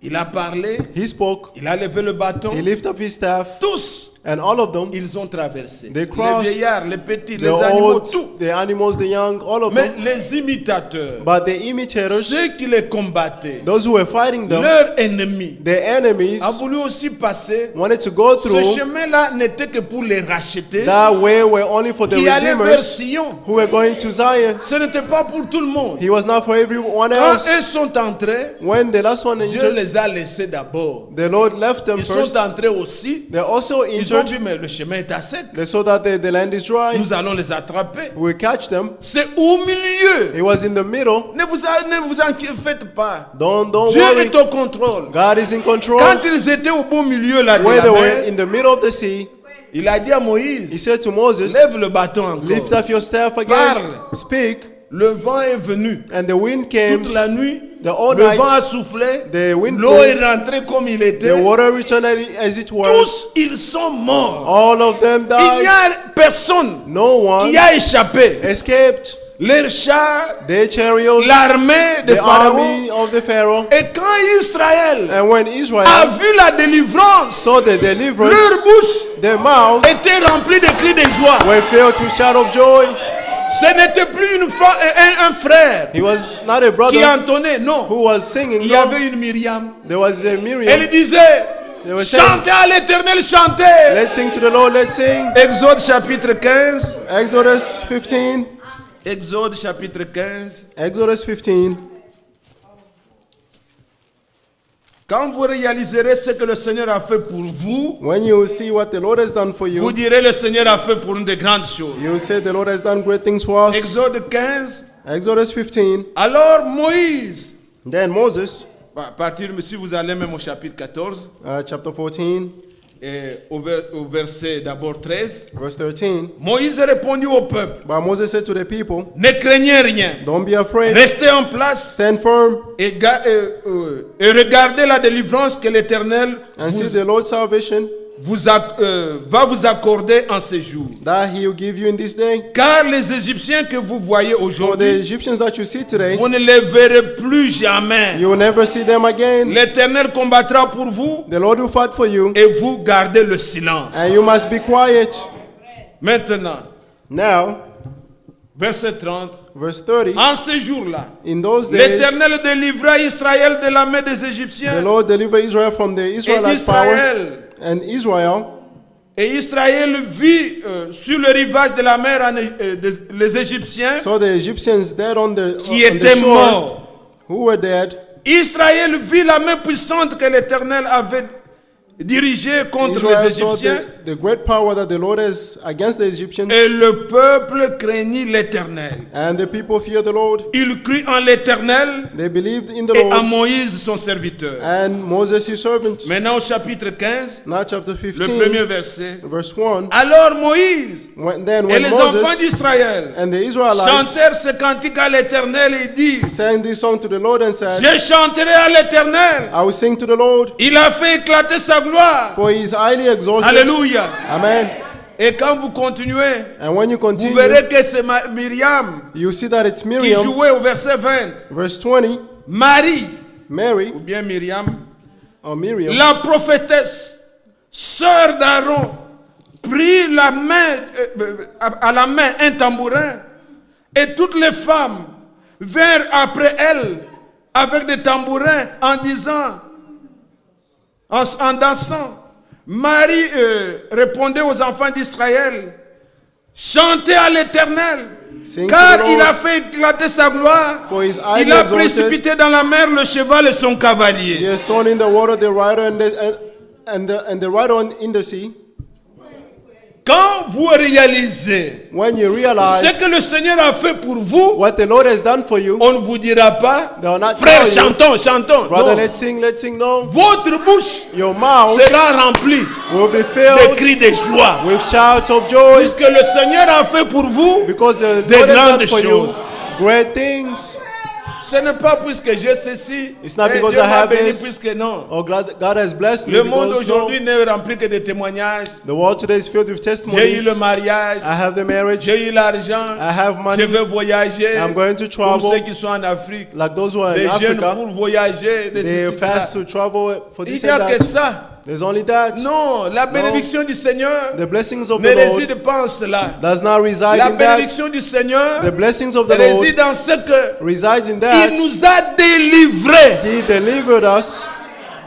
Il a parlé, He spoke. il a levé le bâton. He lifted up his staff. Tous, And all of them, ils ont traversé. They Les crossed vieillards, les petits, the les animaux, old, tout. the animals, the young, all of Mais them. les imitateurs, But the imitators, ceux qui les combattaient, those who were fighting them, leurs ennemis, the enemies, a voulu aussi passer. wanted to go Ce through. chemin-là n'était que pour les racheter, That way were only for the qui allaient vers redeemers Sion. who were going to Zion. Ce n'était pas pour tout le monde. He was not for everyone Quand else. eux sont entrés, When the last one Dieu entered, les a laissés d'abord. the Lord left them Ils first. sont entrés aussi. They also Ils ont entered. vu, mais le chemin est à sec. They saw that the land is dry. Nous allons les attraper. We catch them. C'est au milieu. He was in the middle. Ne vous en faites pas. Don't Dieu worry. est au contrôle. God is in control. Quand ils étaient au beau milieu là de When la they were mer, in the middle of the sea, il a dit à he Moïse, said to Moses, lève le bâton lift encore. up your staff again. Parle. Speak. Le vent est venu. And the wind came. Toute la nuit, The all le night, vent a soufflé. the wind L'eau blew. est rentrée comme il était. The water returned as it was. Tous, ils sont morts. All of them Il n'y died. a personne No one qui a échappé. escaped. Les chars, Their chariots, l'armée de the Pharaon. army of the Pharaoh. Et quand Israël And when a Israel vu la délivrance, saw the leur deliverance, bouche their mouth était remplie de cris de joie. were filled with shout of joy. Ce n'était plus un frère He was not a qui brother entonnait, non. who was singing. Il y No, avait une Myriam. there was a Miriam. Elle disait, They were saying, chantez à l'Éternel, chantez. let's sing to the Lord, let's sing. Exode chapitre 15. Exodus 15. Exode chapitre 15. Exodus 15. Quand vous réaliserez ce que le Seigneur a fait pour vous, When you see what the Lord has done for vous you, direz le Seigneur a fait pour nous de grandes choses. you will say the Lord has done great things for us. Exode 15. Exodus 15. Alors Moïse, Then Moses, à partir, si vous allez même au chapitre 14, chapter 14, et au verset d'abord 13, verse 13. Moïse répondit au peuple, But Moses said to the people, ne craignez rien, don't be afraid, restez en place stand firm, et regardez la délivrance que l'Éternel and see the Lord's salvation va vous accorder en ce jour. that he will give you in this day. Car les Égyptiens que vous voyez For the aujourd'hui, Egyptians that you see today, vous ne les verrez plus jamais. you will never see them again. L'Éternel combattra pour vous The Lord will fight for you, et vous gardez le silence. and you must be quiet. Maintenant, Now, verset 30. verse 30, En ce jour-là, in those days, l'Éternel délivra Israël de la main des the Égyptiens. Lord delivered Israel from the Et Israelite power, Israël, and Israel vit sur le rivage de la mer les Égyptiens saw the Egyptians dead on the qui on the étaient shore, morts. who were dead. Israël vit la main puissante que l'Éternel avait dirigée contre Israel les saw Égyptiens. the great power that the Lord has against the Egyptians, Et le peuple craignit l'Éternel. and the people feared the Lord. Il crut en l'Éternel They believed in the et en Lord Moïse son serviteur. and Moses his servant. Maintenant au chapitre 15, Now chapter le 15, premier verset. verse 1. Alors Moïse Then et when les enfants Moses d'Israël and the Israelites chantèrent ce cantique à l'Éternel et dirent, sang this song to the Lord and said, je chanterai à l'Éternel. I will sing to the Lord, Il a fait éclater sa gloire. for he is highly exalted. Alléluia. Amen. Et quand vous continuez, And when you vous continue, verrez que c'est Myriam you see that it's qui Miriam, jouait au verset 20. verse 20, Marie, Mary, ou bien Myriam, or Miriam, la prophétesse, sœur d'Aaron, prit la main, à la main un tambourin, et toutes les femmes vinrent après elle avec des tambourins en disant, en dansant. Marie répondait aux enfants d'Israël, chantez à l'Éternel, Sing car to the il Lord, a fait éclater sa gloire. for he is highly Il a exalted. précipité dans la mer le cheval et son He cavalier. has thrown in the water the rider and the rider in the sea. Quand vous réalisez When you ce realize que le Seigneur a fait pour vous, what the Lord has done for you, on ne vous dira pas, they will not frère, tell you, chantons, chantons. brother, Non. let's sing. No, Votre bouche your mouth sera remplie will be de filled cris de joie. with shouts of joy, Puisque le Seigneur a fait pour vous, because the des Lord has grandes done for you choses. great things. Ce n'est pas puisque j'ai ceci, It's not et because Dieu I m'a have béni, this. puisque non. Oh, God has blessed me. Le monde Because, no, aujourd'hui n'est rempli que de témoignages. the world today is filled with J'ai eu testimonies. le mariage, I have the marriage. j'ai eu l'argent, I have je money. vais voyager. I'm going to Pour travel. ceux qui sont en Afrique, Like those who are des in jeunes Africa, pour voyager, des they ceci, fast cela. to travel for Il this n'y a and que that. ça. There's only that. Non, la bénédiction du Seigneur The blessings of ne the Lord réside pas en cela. does not reside La in that. bénédiction du Seigneur The blessings of the Lord réside en ce que resides in il that. nous a délivrés He delivered us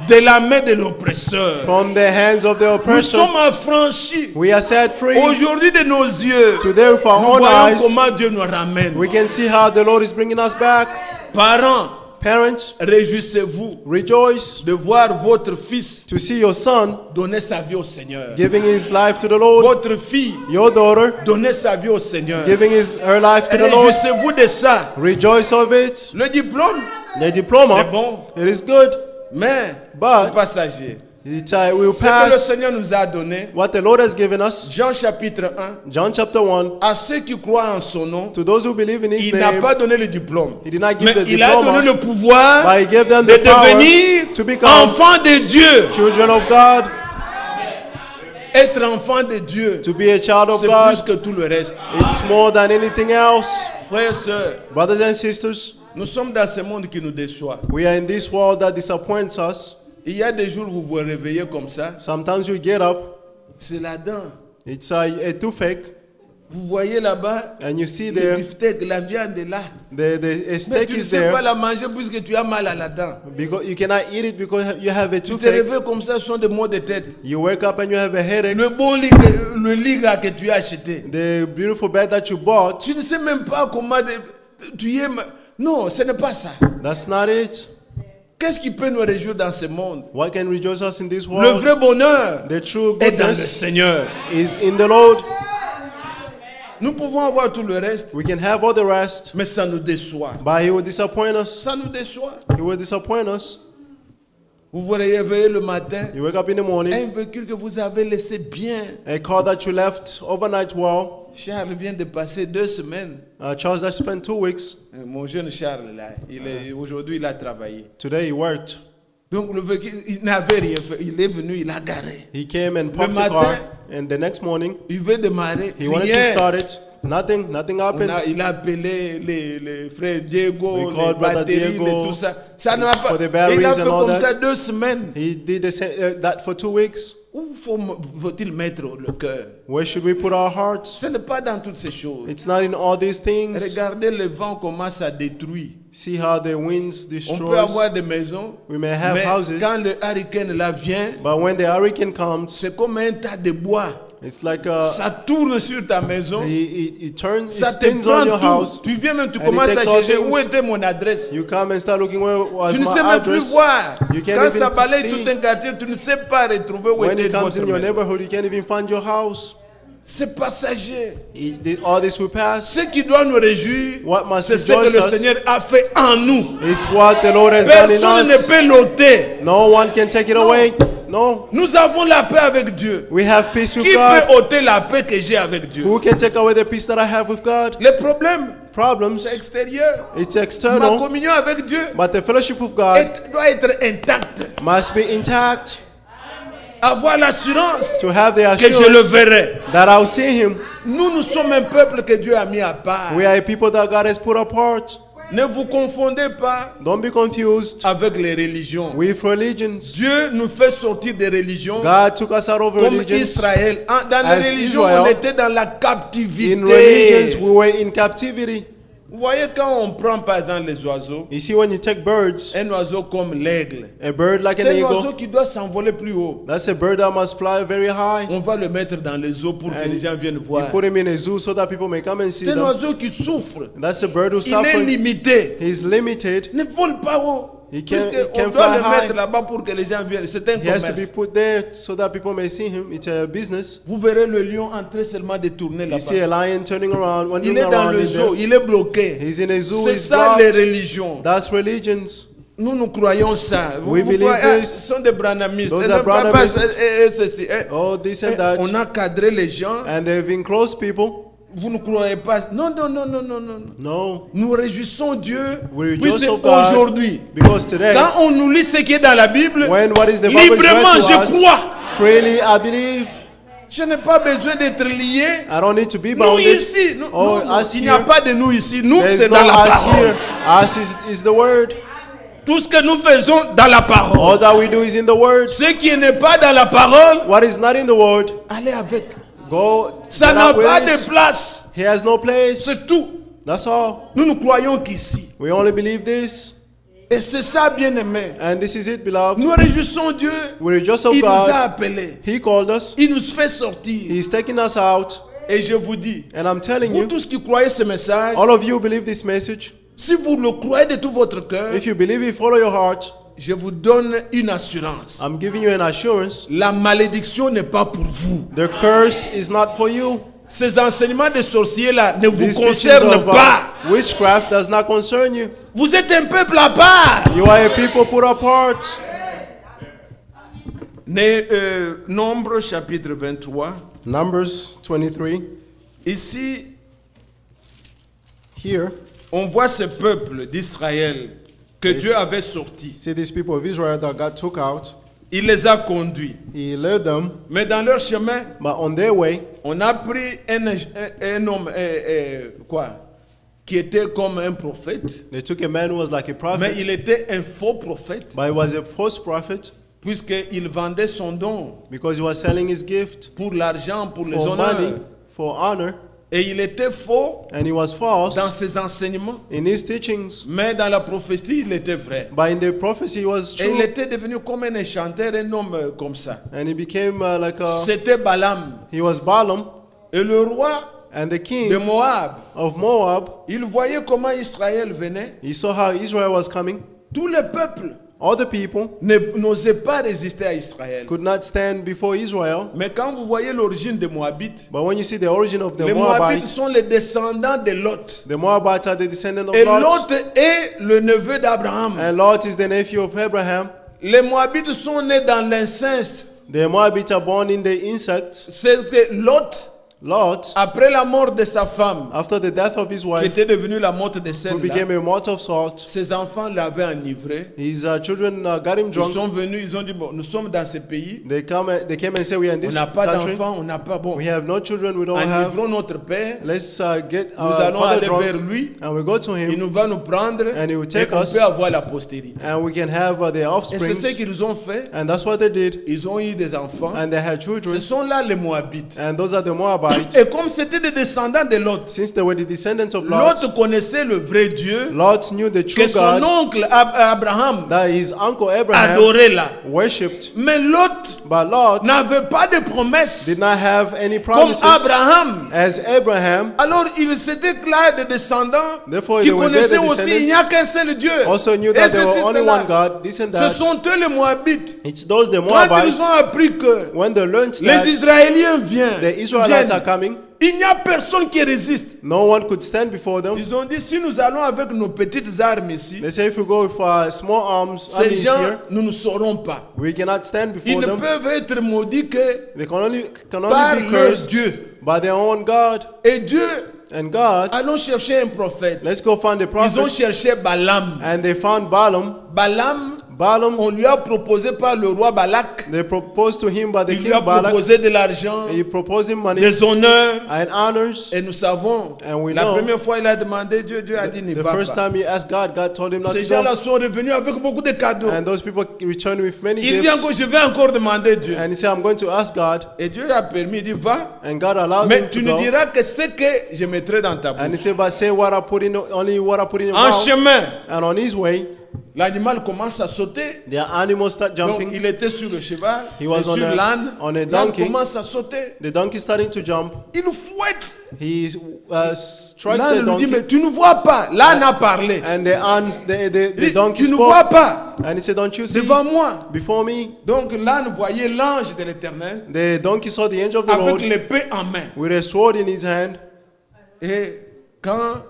de la main de l'oppresseur. from the hands of the Nous oppressor. sommes affranchis We are set free. aujourd'hui de nos yeux. Today with our Nous own voyons eyes, comment Dieu nous ramène. we can see how the Lord is bringing us back. Parents, Parents, réjouissez-vous rejoice de voir votre fils to see your son donner sa vie au Seigneur. giving his life to the Lord. Votre fille Your daughter donner sa vie au Seigneur. giving her life to the Lord. Réjouissez-vous de ça. Rejoice of it. Le diplôme, The diploma, c'est bon, it is good, mais But- c'est passager. it will Ce que le pass. Seigneur nous a donné, What the Lord has given us, Jean chapitre 1, John chapter 1, à ceux qui croient en son nom, to those who believe in his il n'a name, pas donné le diplôme. he did not give Mais the il a donné diploma, le pouvoir but he gave them de the power devenir to become enfant de Dieu. children of God, Être enfant de Dieu, to be a child of c'est plus God. que tout le reste. It's more than anything else. Frères et sœurs, Brothers and sisters, nous sommes dans ce monde qui nous déçoit. we are in this world that disappoints us. Il y a des jours où vous vous réveillez comme ça, Sometimes you get up, c'est la dent. it's a toothache. Vous voyez là-bas, And you see le there, beefsteak, la viande est là. the Mais steak tu ne is sais pas there. la manger puisque tu as mal à la dent. Because you cannot eat it because you have a Tu te toothache. réveilles comme ça, ce sont des maux de tête. You wake up and you have a headache. Le bon lit, le lit là que tu as acheté. The beautiful bed that you bought, Tu ne sais même pas comment tu es. Non, ce n'est pas ça. that's not it. Qu'est-ce qui peut nous réjouir dans ce monde? What can rejoice us in this Le world? vrai bonheur The true est dans le goodness Seigneur. is in the Lord. Nous pouvons avoir tout le reste, We can have all the rest, mais ça nous déçoit. but He will disappoint us. Ça nous déçoit. He will disappoint us. Vous vous réveillez le matin, You wake up in the morning, un véhicule que vous avez laissé bien. a car that you left overnight well. Charles vient de passer 2 semaines. Charles that spent 2 weeks. Mon jeune Charles, là, aujourd'hui, il a travaillé. Today he worked. Donc, le véhicule, il n'avait rien fait. Il est venu, il a garé. He came and parked the matin, car, and the next morning Il veut démarrer. he wanted to Rien. start it. Nothing happened. Il a appelé les frères Diego, We les called Brother batteries, Diego tout ça. Ça n'a pas. for the Il a batteries fait and all comme that. ça 2 semaines. He did that for 2 weeks. Où faut-il mettre le cœur? Where should we put our hearts? Ce n'est pas dans toutes ces choses. It's not in all these things. Regardez le vent comment ça détruit. See how the winds On peut destroys. avoir des maisons, We may have mais houses, quand le hurricane là vient, but when the hurricane comes, c'est comme un tas de bois. it's like Ça tourne sur ta maison. it turns, it Ça te spins prend on your tout. house. Tu viens même, tu And commences it à takes all chercher things. où était mon adresse. You come and start looking where was Tu ne my sais même plus address. voir. You can't Quand even ça balaye see. tout un quartier, tu ne sais pas retrouver où When était it comes votre in your maison. neighborhood, you can't even find your house. C'est passager. All this will pass. Ce qui doit nous réjouir, What must c'est ce que rejoice le us Seigneur a fait en nous. It's what the Lord has done in Personne ne us. peut l'ôter. No one can take it away. No. Nous avons la paix avec Dieu. We have peace with Qui God. peut ôter la paix que j'ai avec Dieu? Who can take away the peace that I have with God? Le problème, Problems, c'est extérieur. it's Ma external, communion avec Dieu but the fellowship with God doit être intacte. must be intact. Avoir l'assurance To have the que je le assurance verrai. that I'll see Him. Nous sommes un peuple que Dieu a mis à part. We are a people that God has put apart. Ne vous confondez pas Don't be confused avec les religions. with religions. Dieu nous fait sortir des religions God took us out of comme religions. Israël. Dans As les religions, Israel, on était dans la In captivité. religions, we were in captivity. Vous voyez, quand on prend par exemple les oiseaux, You see, when you take birds, un oiseau comme l'aigle, a bird like c'est an un oiseau eagle, qui doit s'envoler plus haut. that's a bird that must fly very high. On va le mettre dans les eaux pour que And les gens viennent You voir. put him in a zoo so that people may come and see C'est un them. oiseau qui souffre. That's a bird who's Il est suffering. limité. He's limited. Ne vole pas haut. He can't- Puisque he can't on doit fly le high. mettre là-bas pour que les gens viennent. C'est un He has to be commerce. put there so that people may see him. It's a business. Vous verrez le lion en train seulement de tourner You see là-bas. a lion turning around, Il wandering est dans around le in zoo, there. il est bloqué. He's in a zoo. C'est He's ça les blocked. religions. That's religions. Nous croyons ça. We believe croyez, this. ce sont des branhamistes. Those Eh, are non, pas- branhamists. ceci, Oh, this and that. on a cadré les gens. And they've enclosed people. Vous ne croyez pas. Non, non, non, non, non, non. No. Nous réjouissons Dieu. We Puisque rejoice of God aujourd'hui, because today, quand on nous lit ce qui est dans la Bible, when what is the Bible is librement read to je us, crois. freely I believe. Je n'ai pas besoin d'être lié. I don't need to be Nous bounded. ici, nous, Oh, non, us il n'y a here. pas de nous ici. Nous, There's c'est no dans la us parole. here. Us is the word. Tout ce que nous faisons dans la parole. All that we do is in the word. Ce qui n'est pas dans la parole, What is not in the word, allez avec. go. Ça get n'a out with pas it. de place. He has no place. C'est tout. That's all. Nous croyons qu'ici. We only believe this. Et c'est ça, bien-aimé. And this is it, beloved. Nous réjouissons Dieu. We rejoice of Il nous a God. appelés. He called us. Il nous fait sortir. He's taking us out. Et je vous dis, And I'm telling vous you, tous qui croyez ce message, all of you believe this message. si vous le croyez de tout votre cœur, If you believe it, follow your heart. je vous donne une assurance. I'm giving you an assurance. La malédiction n'est pas pour vous. The curse is not for you. Ces enseignements de sorciers-là ne vous These teachings concernent of pas. witchcraft does not concern you. Vous êtes un peuple à part. You are a people put apart. Nombre chapitre 23. Numbers 23. Ici, Here, on voit ce peuple d'Israël que Yes. Dieu avait sorti. see these people of Israel that God took out. Il les a conduits. He led them, Mais dans leur chemin, but on their way, on a pris un homme qui était comme un prophète, they took a man who was like a mais il prophet, était un faux prophète, but he was a false prophet puisqu'il vendait son don because he was selling his gift pour l'argent, pour les for money, honneurs. for honor. Et il était faux and he was false dans ses enseignements. in his teachings. Mais dans la prophétie, il était vrai. But in the prophecy, he was Et il true. était devenu comme un chanteur, un homme comme ça. And he became like a, C'était Balaam. he was Balaam. Et le roi And the de king Moab, of Moab, il voyait comment Israël venait. he saw how Israel was coming. Tout le peuple All the people n'osait pas résister à Israël. could not stand before Israel. Mais quand vous voyez l'origine des Moabites, But when you see the origin of the les Moabites Moabites, sont les descendants de Lot. the Moabites are the descendants of Et Lot. Lot est le neveu d'Abraham. And Lot is the nephew of Abraham. Les Moabites sont nés dans l'inceste. The Moabites are born in the insect. C'est que Lot, Lot, après la mort de sa femme, after the death of his qui wife, était devenue la morte de who celle-là, became a mort of salt, ses enfants l'avaient enivré. his children got him Ils drunk. sont venus, ils ont dit, bon, nous sommes dans ce pays, They came and said, we are in on this n'a pas country. d'enfants, on n'a pas, bon, We have no children. We don't have. enivrons notre père, Let's get nous our allons father aller vers drunk, lui, and we go to il him, nous va nous prendre, And he will et take on us. peut avoir la postérité. and we can have their Et c'est ce offspring. qu'ils ont fait, And that's what they did. ils ont eu des enfants, And they had ce children. sont là les Moabites. And those are the Moabites. Et comme c'était des descendants de Lot, Since they were the descendants of Lot, Lot connaissait le vrai Dieu, Lot knew the que true son God oncle Abraham that his uncle Abraham adorait là. worshipped. Mais Lot But Lot n'avait pas de promesses did not have any comme promises Abraham. as Abraham. Alors il s'était là des descendants Therefore, qui they were there, connaissaient the aussi il n'y a qu'un seul Dieu. Also knew Et that there ceci, were only cela. one God, this and Ce that. sont eux les Moabites. It's those the Quand ils Moabites, ont appris que when they learned les that Israéliens viennent, the Israelites are coming, il n'y a personne qui résiste. no one could stand before them. Ils ont dit si nous allons avec nos petites armes ici, They say if we go with small arms ces armies gens, here, nous ne saurons pas. we cannot stand Ils before ne them. peuvent être maudits que They can only par be leur cursed Dieu. by their own God. Et Dieu, And God, allons chercher un prophète. let's go find the Ils ont prophet. cherché Balaam. And they found Balaam. Balaam, Balaam, on lui a proposé par le roi Balak. they proposed to him by the Il lui a king Balak. proposé de l'argent, He proposed him money des honneurs. and honors. Et nous savons, And we la know, première fois il a demandé, Dieu a dit ne The va first pas. time he asked God, God told him not Ces to go. gens-là sont revenus avec beaucoup de cadeaux. And those people returned with many Il dit gifts. encore, je vais encore demander Dieu. And he said, I'm going to ask God. Et Dieu a permis, il dit va, And God allowed mais him tu to ne go. diras que ce que je mettrai dans ta And he bouche. said, but say what I put in, only what I put in your En mouth. chemin, And on his way, l'animal commence à sauter. the animals start Donc jumping. il était sur le cheval, He was et sur on a- l'âne. on a L'âne donkey. commence à sauter. The donkey starting to jump. Il fouette. He struck L'âne the lui dit, donkey. mais tu ne vois pas. L'âne a parlé. And the Il dit, donkey tu ne vois spoke. pas And he said, don't you see devant moi. before me? Donc l'âne voyait l'ange de l'Éternel The donkey saw the angel of the avec Lord l'épée en main. with a sword in his hand. Et quand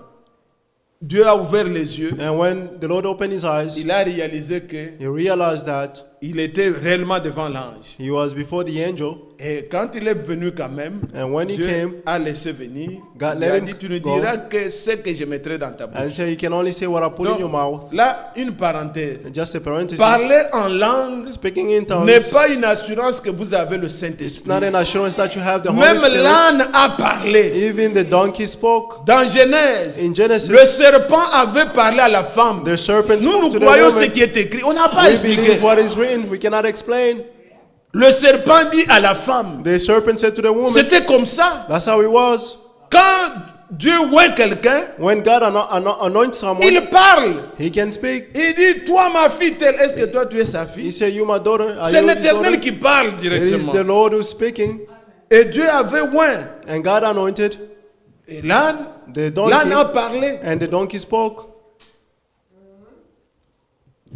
Dieu a ouvert les yeux, And when the Lord opened his eyes, il a réalisé que he realized that il était réellement devant l'ange. he was before the angel. Et quand il est venu quand même, And when he Dieu came, a laissé venir. God Il let a him dit, tu ne go. diras que ce que je mettrai dans ta and bouche. said, you can only say what I put in your mouth. Donc, là, une parenthèse. Just a parenthesis. Parler en langue Speaking in tongues, n'est pas une assurance que vous avez le it's Saint-Esprit. not an assurance that you have the Holy Même Spirit. l'âne a parlé. Even the donkey spoke. Dans Genèse, In Genesis, le serpent avait parlé à la femme. the serpent Nous, spoke nous to the croyons ce woman. qui est écrit. On n'a pas We expliqué. believe what is written. We cannot explain. Le serpent dit à la femme. The serpent said to the woman, C'était comme ça. that's how it was. Quand Dieu voit quelqu'un, When God anoints someone, il parle. he can speak. Il dit, toi ma fille, telle, est-ce que toi tu es sa He fille? said, you my daughter. Are C'est you his l'Éternel daughter? qui parle It is the directement. Lord who's speaking. Et Dieu avait oint. And God anointed Et l'âne the donkey. a parlé. And the donkey spoke.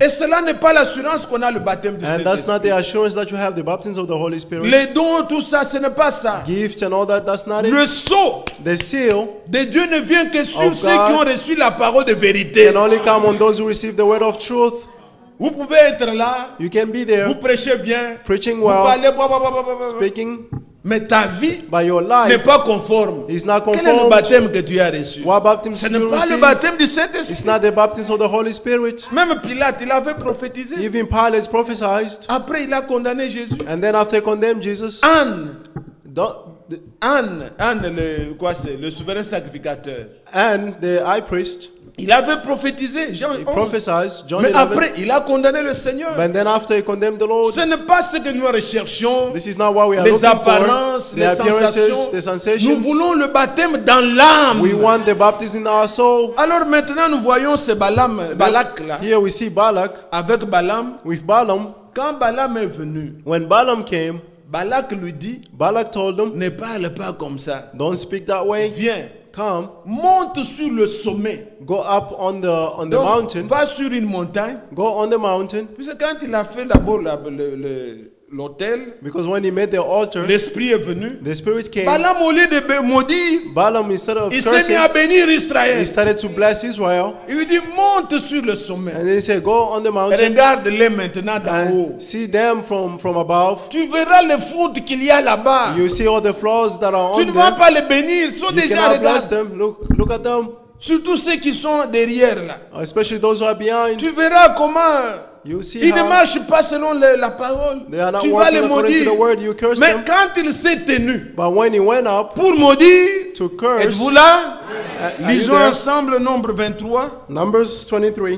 Et cela n'est pas l'assurance qu'on a le baptême du And that's not Saint-Esprit. the assurance that you have the baptism of the Holy Spirit. Les dons, tout ça, ce n'est pas ça. Gifts and all that, that's not Le it. sceau The seal de Dieu ne vient que sur Of ceux qui God ont reçu la parole de vérité. can only come on those who receive the word of truth. Vous pouvez être là, You can be there, vous prêchez bien, preaching vous well, parlez, blablabla, speaking, mais ta vie but your n'est life pas conforme. is not Quel est le conformed. baptême que tu as reçu? What baptism Ce did n'est you pas le receive? baptême du It's Saint-Esprit. not the baptism of the Holy Spirit. Même Pilate, il avait prophétisé. Even Pilate prophesied. Après, il a condamné Jésus. And then after condemned Jesus, Anne, the- Anne, le, quoi c'est, le souverain sacrificateur. and the high priest, Il avait prophétisé, Jean He 11. prophesied, John Mais 11. après, il a condamné le Seigneur. But then after he condemned the Lord, Ce n'est pas ce que nous recherchons. this is not what we are Les looking apparences, for. The les appearances, sensations. the Nous sensations. voulons le baptême dans l'âme. We want the baptism in our soul. Alors maintenant, nous voyons ce Balak là, Here we see Balak avec Balaam. with Balaam. Quand Balaam est venu, When Balaam came, Balak lui dit, Balak told him, ne parle pas comme ça. don't speak that way. Viens, Come, monte sur le sommet. go up on the Donc, mountain. va sur une montagne. Go on the mountain. Puisque quand il a fait d'abord l'autel, Because when he made the altar, l'esprit est venu. the Spirit came. Balaam, au lieu de maudire, Balaam, instead of il s'est mis cursing, à bénir Israël. he started to bless Israel. Il lui dit, monte sur le sommet. And then he said, go on the mountain Regarde-les maintenant d'en haut. and see them from above. Tu verras les fautes qu'il y a là-bas. You see all the flaws that are Tu on ne vas them. pas les bénir. Ils sont You déjà, cannot bless regarde. them. Look at them. Surtout ceux qui sont derrière là. Especially those who are behind. Tu verras comment You see ils ne how marchent pas selon la parole. they are not Tu vas les working according to maudire. the word. You curse Mais them. quand il s'est tenu But when he went up pour maudire, to curse, êtes-vous là? are you Lisons there? ensemble Nombre 23. Numbers 23,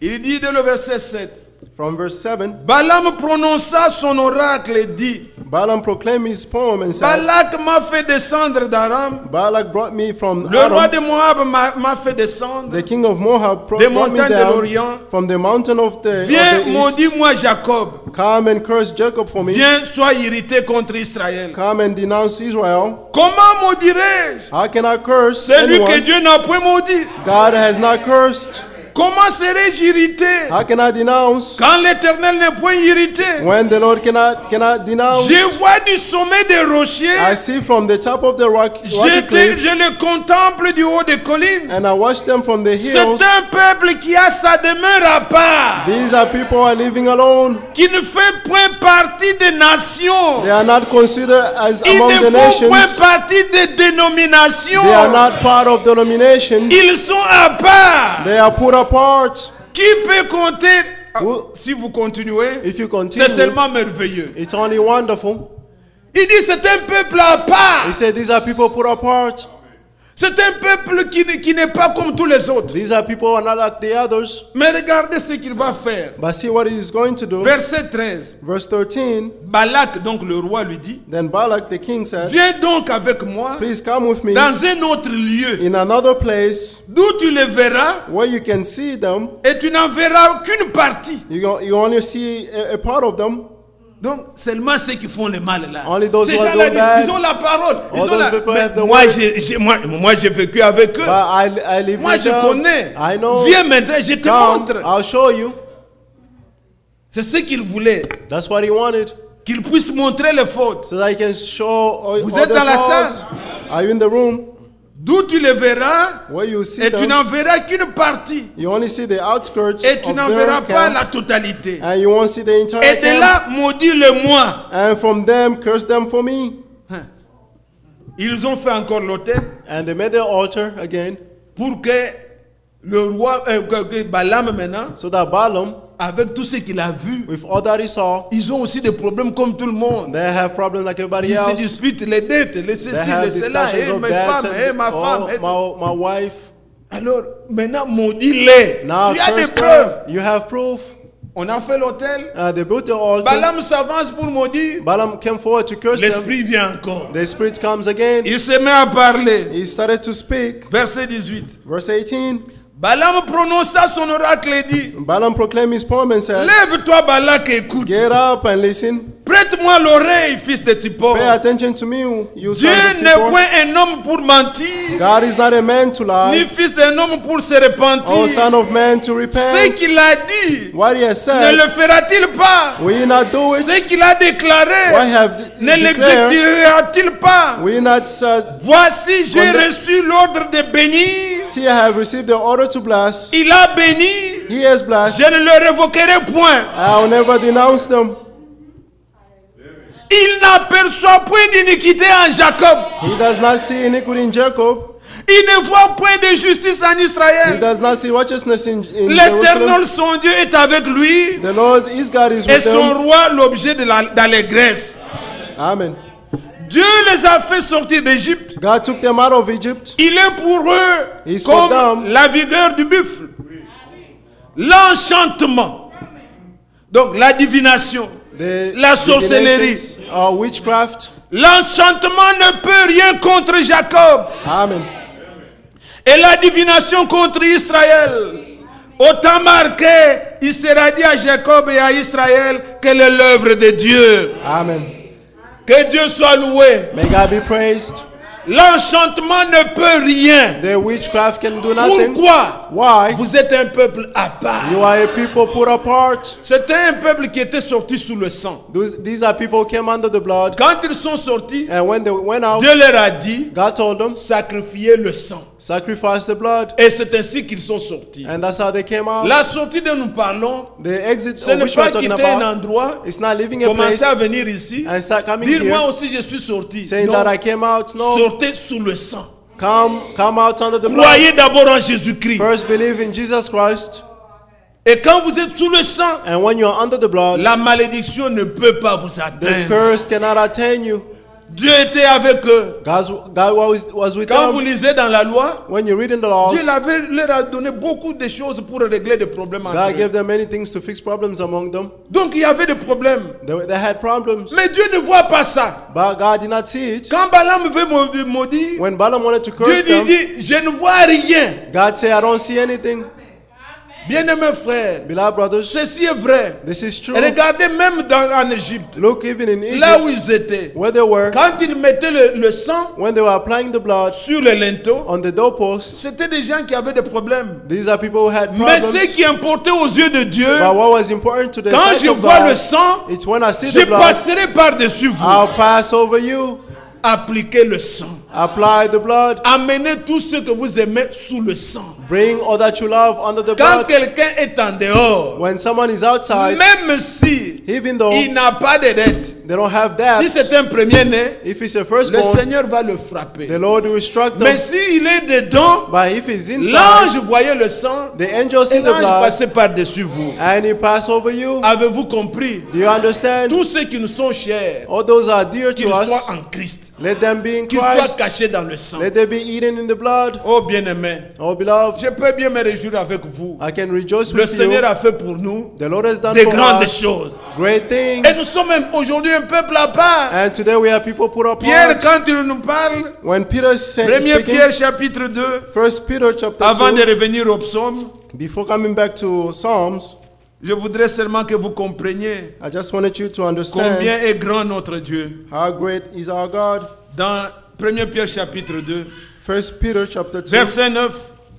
Il dit dès le verset 7. from verse 7, Balaam prononça son oracle et dit, Balaam proclaimed his poem and said, Balak m'a fait descendre d'Aram. Balak brought me from Le roi Aram. de Moab m'a fait descendre. The king of Moab Des brought me montagnes de down l'Orient. from the mountain of the Viens, east. maudis-moi Jacob. Come and curse Jacob for me. Viens, sois irrité contre Israël. Come and denounce Israel. Comment maudirais-je How can I curse celui que anyone? Dieu n'a point maudit? God has not cursed. Comment serais-je irrité How can I denounce quand l'Éternel n'est point irrité? when the Lord cannot denounce? Je vois du sommet des rochers, I see from the top of the rocky je cliff, le contemple du haut des collines. and I watch them from the C'est hills. un peuple qui a sa demeure à part, These are people who are living alone. qui ne fait point partie des nations. They are not considered as Ils among ne the font point nations. partie des dénominations. They are not part of denominations. Ils sont à part. They are put apart. Qui peut compter? Ah, Who- si vous continuez, If you c'est continue, seulement merveilleux. it's only wonderful. Il dit c'est un peuple à part. He said these are people put apart. C'est un peuple qui n'est pas comme tous les autres. These are people who are not like the others. Mais regardez ce qu'il va faire. But see what he is going to do. Verset 13. Verse 13. Balak, donc le roi, lui dit, Then Balak the king said, viens donc avec moi please come with me dans un autre lieu in another place d'où tu les verras where you can see them. et tu n'en verras qu'une partie. You only see a part of them. Donc seulement ceux qui font le mal là. Only those Ces who are gens-là doing disent, bad. ils ont la parole. Ils All ont those la... people Mais have the moi, word. moi j'ai vécu avec eux. But I live Moi with je them. connais. I know. Viens maintenant, je te Come, montre. I'll show you. C'est ce qu'il voulait. That's what he wanted. Qu'il puisse montrer les fautes. So that he can show all, Vous all êtes the dans la flaws. Are you in the room? D'où tu les verras Where you see et tu them, n'en verras qu'une partie. you only see the outskirts Et tu of n'en their verras pas camp, la totalité. and you won't see the entire Et de camp. là, maudis-le-moi. And from them, curse them for me. Ils ont fait encore l'autel And they made the altar again, pour que le roi, que Balaam maintenant, so that Balaam, avec tout ce qu'il a vu, with all that he saw, ils ont aussi des problèmes comme tout le monde. they have problems like everybody Ils se else. disputent les dettes, les They ceci, have les cela, discussions et of ma debts femme, et ma and femme. et- my wife. Alors, maintenant, maudis-les. Now Tu as des curse preuves. them. You have proof. On a fait l'autel. They built the altar. Balaam s'avance pour maudire. Balaam came forward to curse them. L'esprit vient encore. The spirit comes again. Il se met à parler. He started to speak. Verset 18. Verse 18. Balaam prononça son oracle et dit, Balaam proclaimed his poem and said, lève-toi Balak et écoute. get up and listen. Prête-moi l'oreille, fils de Tipor. Pay attention to me, you Dieu sons of n'est Tipor. point un homme pour mentir, God is not a man to ni lie, fils d'un homme pour se or repentir. son of man to Ce repent. qu'il a dit, What he has ne said, le fera-t-il pas? will he not do Ce it? qu'il a déclaré, What have ne declared, l'exécutera-t-il pas? will he not Voici, j'ai Condamn- reçu l'ordre de bénir. see, I have received the order to bless. Il a béni. He has blessed. Je ne le révoquerai point. I'll never denounce them. Il n'aperçoit point d'iniquité en Jacob. He does not see iniquity in Jacob. Il ne voit point de justice en He Israël. does not see righteousness in L'Éternel, Jerusalem. son Dieu, est avec lui. The Lord, his God, is Et with son them. roi, l'objet de d'allégresse. Amen. Dieu les a fait sortir d'Égypte. God took them out of Egypt. Il est pour eux He's for comme them. la vigueur du buffle. L'enchantement. Donc la divination. La sorcellerie. Witchcraft. L'enchantement ne peut rien contre Jacob. Amen. Et la divination contre Israël. Autant marqué, il sera dit à Jacob et à Israël quelle est l'œuvre de Dieu. Amen. Que Dieu soit loué. May God be praised. L'enchantement ne peut rien. The witchcraft can do nothing. Pourquoi? Why? Vous êtes un peuple à part. You are a people put apart. C'était un peuple qui était sorti sous le sang. These are people who came under the blood. Quand ils sont sortis, And when they went out, Dieu leur a dit, God told them, sacrifiez le sang. sacrifice the blood. Et c'est ainsi qu'ils sont sortis. And that's how they came out. La sortie dont nous parlons, The exit ce of n'est which we're pas talking quitter un about, endroit, it's not leaving a place commencer à venir ici, and start coming dire moi here, aussi je suis sorti. saying Non, that I came out. No, sortez sous le sang. come out under the blood. Croyez d'abord en Jésus-Christ. First believe in Jesus Christ. Et quand vous êtes sous le sang, And when you're under the blood, la malédiction ne peut pas vous the atteindre. curse cannot attain you. Dieu était avec eux. God was with Quand vous them. lisez dans la loi, When you read in the laws, Dieu leur a donné beaucoup de choses pour régler des problèmes entre God eux. gave them many things to fix problems among them. Donc il y avait des problèmes. They had problems. Mais Dieu ne voit pas ça. But God did not see it. Quand Balaam veut maudire, When Balaam wanted to Dieu curse lui them, dit, je ne vois rien. God said, I don't see anything. Bien-aimés frères, Beloved brothers, ceci est vrai. this is true. Regardez même en Égypte, Look, even in là où Egypt, ils étaient. where they were, Quand ils mettaient le sang when they were applying the blood sur les linteaux, on the doorposts, c'était des gens qui avaient des problèmes. these are people who had Mais problems. ce qui importait aux yeux de Dieu, But what was important to the quand sight je of vois le God, sang, it's when I see je the blood, passerai par-dessus vous. I'll pass over you. Appliquez le sang. Apply the blood. Amenez tout ce que vous aimez sous le sang. Bring all that you love under the Quand blood. quelqu'un est en dehors, When someone is outside, même si even though il n'a pas de dette, they don't have si debts, c'est un premier-né, if it's a le firstborn, Seigneur va le frapper. the Lord will strike Mais them. s'il est dedans, But if he's inside, l'ange voyait le sang the angel et see the l'ange blood passait par-dessus vous. and he pass over you. Avez-vous compris? Do you understand? Tous ceux qui nous sont chers, All those are dear qu'ils to us. soient en Christ, Let them be in qu'ils soient Christ. cachés dans le sang. Let them be eaten in the blood. Oh bien-aimé, Oh beloved, je peux bien me réjouir avec vous. I can rejoice Le with you. Seigneur a fait pour nous The Lord has done des for grandes us choses. great Et nous things. sommes aujourd'hui un peuple à part. And today we have people put Pierre, apart. quand il nous parle, When Peter said, 1 speaking, Pierre chapitre 2, 1 Peter chapter avant de 2, revenir au psaume, before coming back to Psalms, je voudrais seulement que vous compreniez I just wanted you to understand combien est grand notre Dieu. how great is our God. Dans 1 Pierre chapitre 2, 1 Peter chapter 2, verset 9,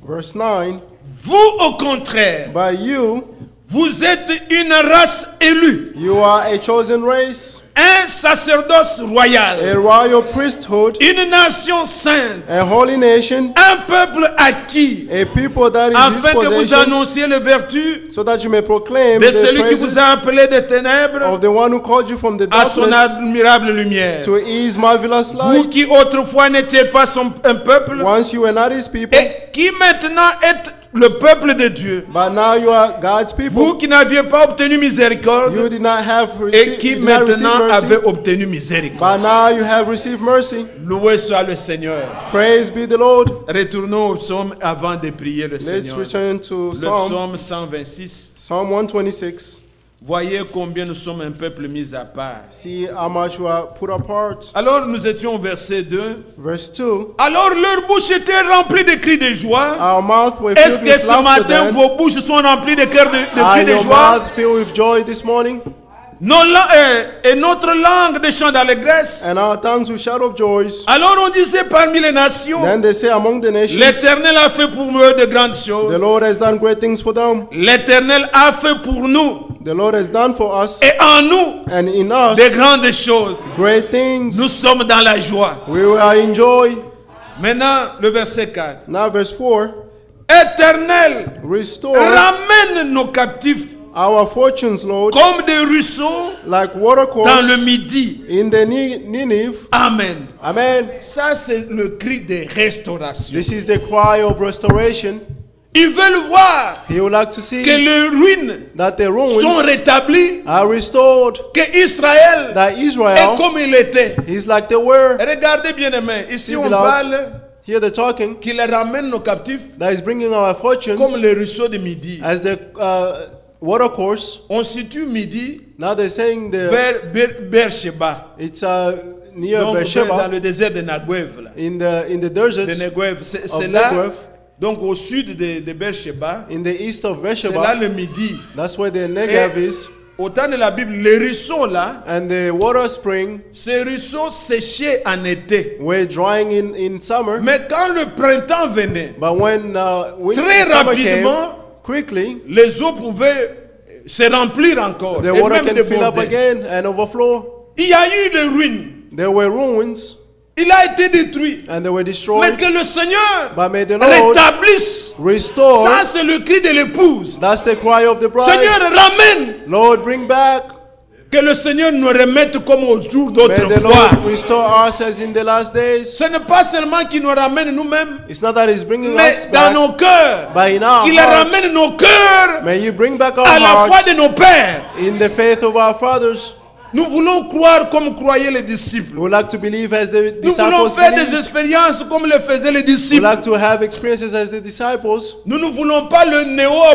verse 9, vous au contraire, by you, vous êtes une race élue, you are a chosen race, un sacerdoce royal, a royal priesthood, une nation sainte, a holy nation, un peuple acquis, a people that is his afin que vous possession, annonciez les vertus so that you may proclaim de the celui qui vous praises a appelé des ténèbres of the one who called you from the à son darkness admirable lumière. to his marvelous Vous light. qui autrefois n'étiez pas un peuple Once you were not his people, et qui maintenant êtes le peuple de Dieu. but now you are God's people. Vous qui n'aviez pas obtenu miséricorde You did not have et qui you did not receive maintenant mercy, avez obtenu miséricorde. but now you have received mercy. Loué soit le Seigneur. Praise be the Lord. Retournons au psaume avant de prier le Let's Seigneur. return to Le Psalm psaume 126. 126. Voyez combien nous sommes un peuple mis à part. See how much you are put apart. Alors nous étions au verset 2. Verse 2. Alors leur bouche était remplie de cris de joie. Our mouth were Est-ce filled que with ce laughter matin then. vos bouches sont remplies de cris de Are cris de your joie? mouth filled with joy this morning? Et notre langue de chants d'allégresse. And our tongues will shout of joys. Alors on disait parmi les nations, Then they say among the nations, l'Éternel a fait pour eux de grandes the choses. Lord has done great things for them. L'Éternel a fait pour nous The Lord has done for us et en nous and in us de grandes choses. great things. Nous sommes dans la joie. We are in joy. Maintenant, le verset 4. Now verse 4. Éternel, Restore ramène nos captifs our fortunes, Lord, comme des ruisseaux like watercourses dans le midi. in the Nineveh. Amen. Amen. Ça, c'est le cri de restauration. This is the cry of restoration. Ils veulent voir He would like to que see les ruines that the sont ruins rétablies, are restored, que Israël that est Israel comme il était. is like they were. Regardez bien aimé, ici See, on beloved, parle Here they're talking qu'il ramène nos captifs that is bringing our fortunes comme le ruisseau de Midi. as the water course. On situe Midi Now they're saying vers Beersheba, it's near donc dans Beersheba le désert de Negev. Là. in the De deserts Negev. of C'est là, Negev, donc au sud de Beersheba, in the east of c'est là Beersheba. le Midi. That's where the Negev is. Au temps de la Bible, les ruisseaux là, And the water spring ces ruisseaux séchaient en été. were drying in summer. Mais quand le printemps venait, But when très summer came, rapidement, quickly, les eaux pouvaient se remplir encore the et water même can fill up déborder. again and overflow. Il y a eu des ruines. There were ruins Il a été détruit. and they were Mais destroyed. que le Seigneur But may the Lord rétablisse. restore. Ça, c'est le cri de l'épouse. That's the cry of the bride. Seigneur, ramène. Lord, bring back. Que le Seigneur nous remette comme au jour May the d'autrefois. Lord restore us as in the last days. Ce n'est pas seulement qu'il nous ramène nous-mêmes, It's not that He's bringing mais us dans back, nos cœurs. but in our Qu'il hearts. ramène nos cœurs May you bring back our à la foi hearts de nos pères. in the faith of our fathers. Nous voulons croire comme croyaient les disciples. We would like to believe as the Nous voulons disciples faire des believed. expériences comme le faisaient les We would disciples. like to have experiences as the disciples. Nous ne voulons pas le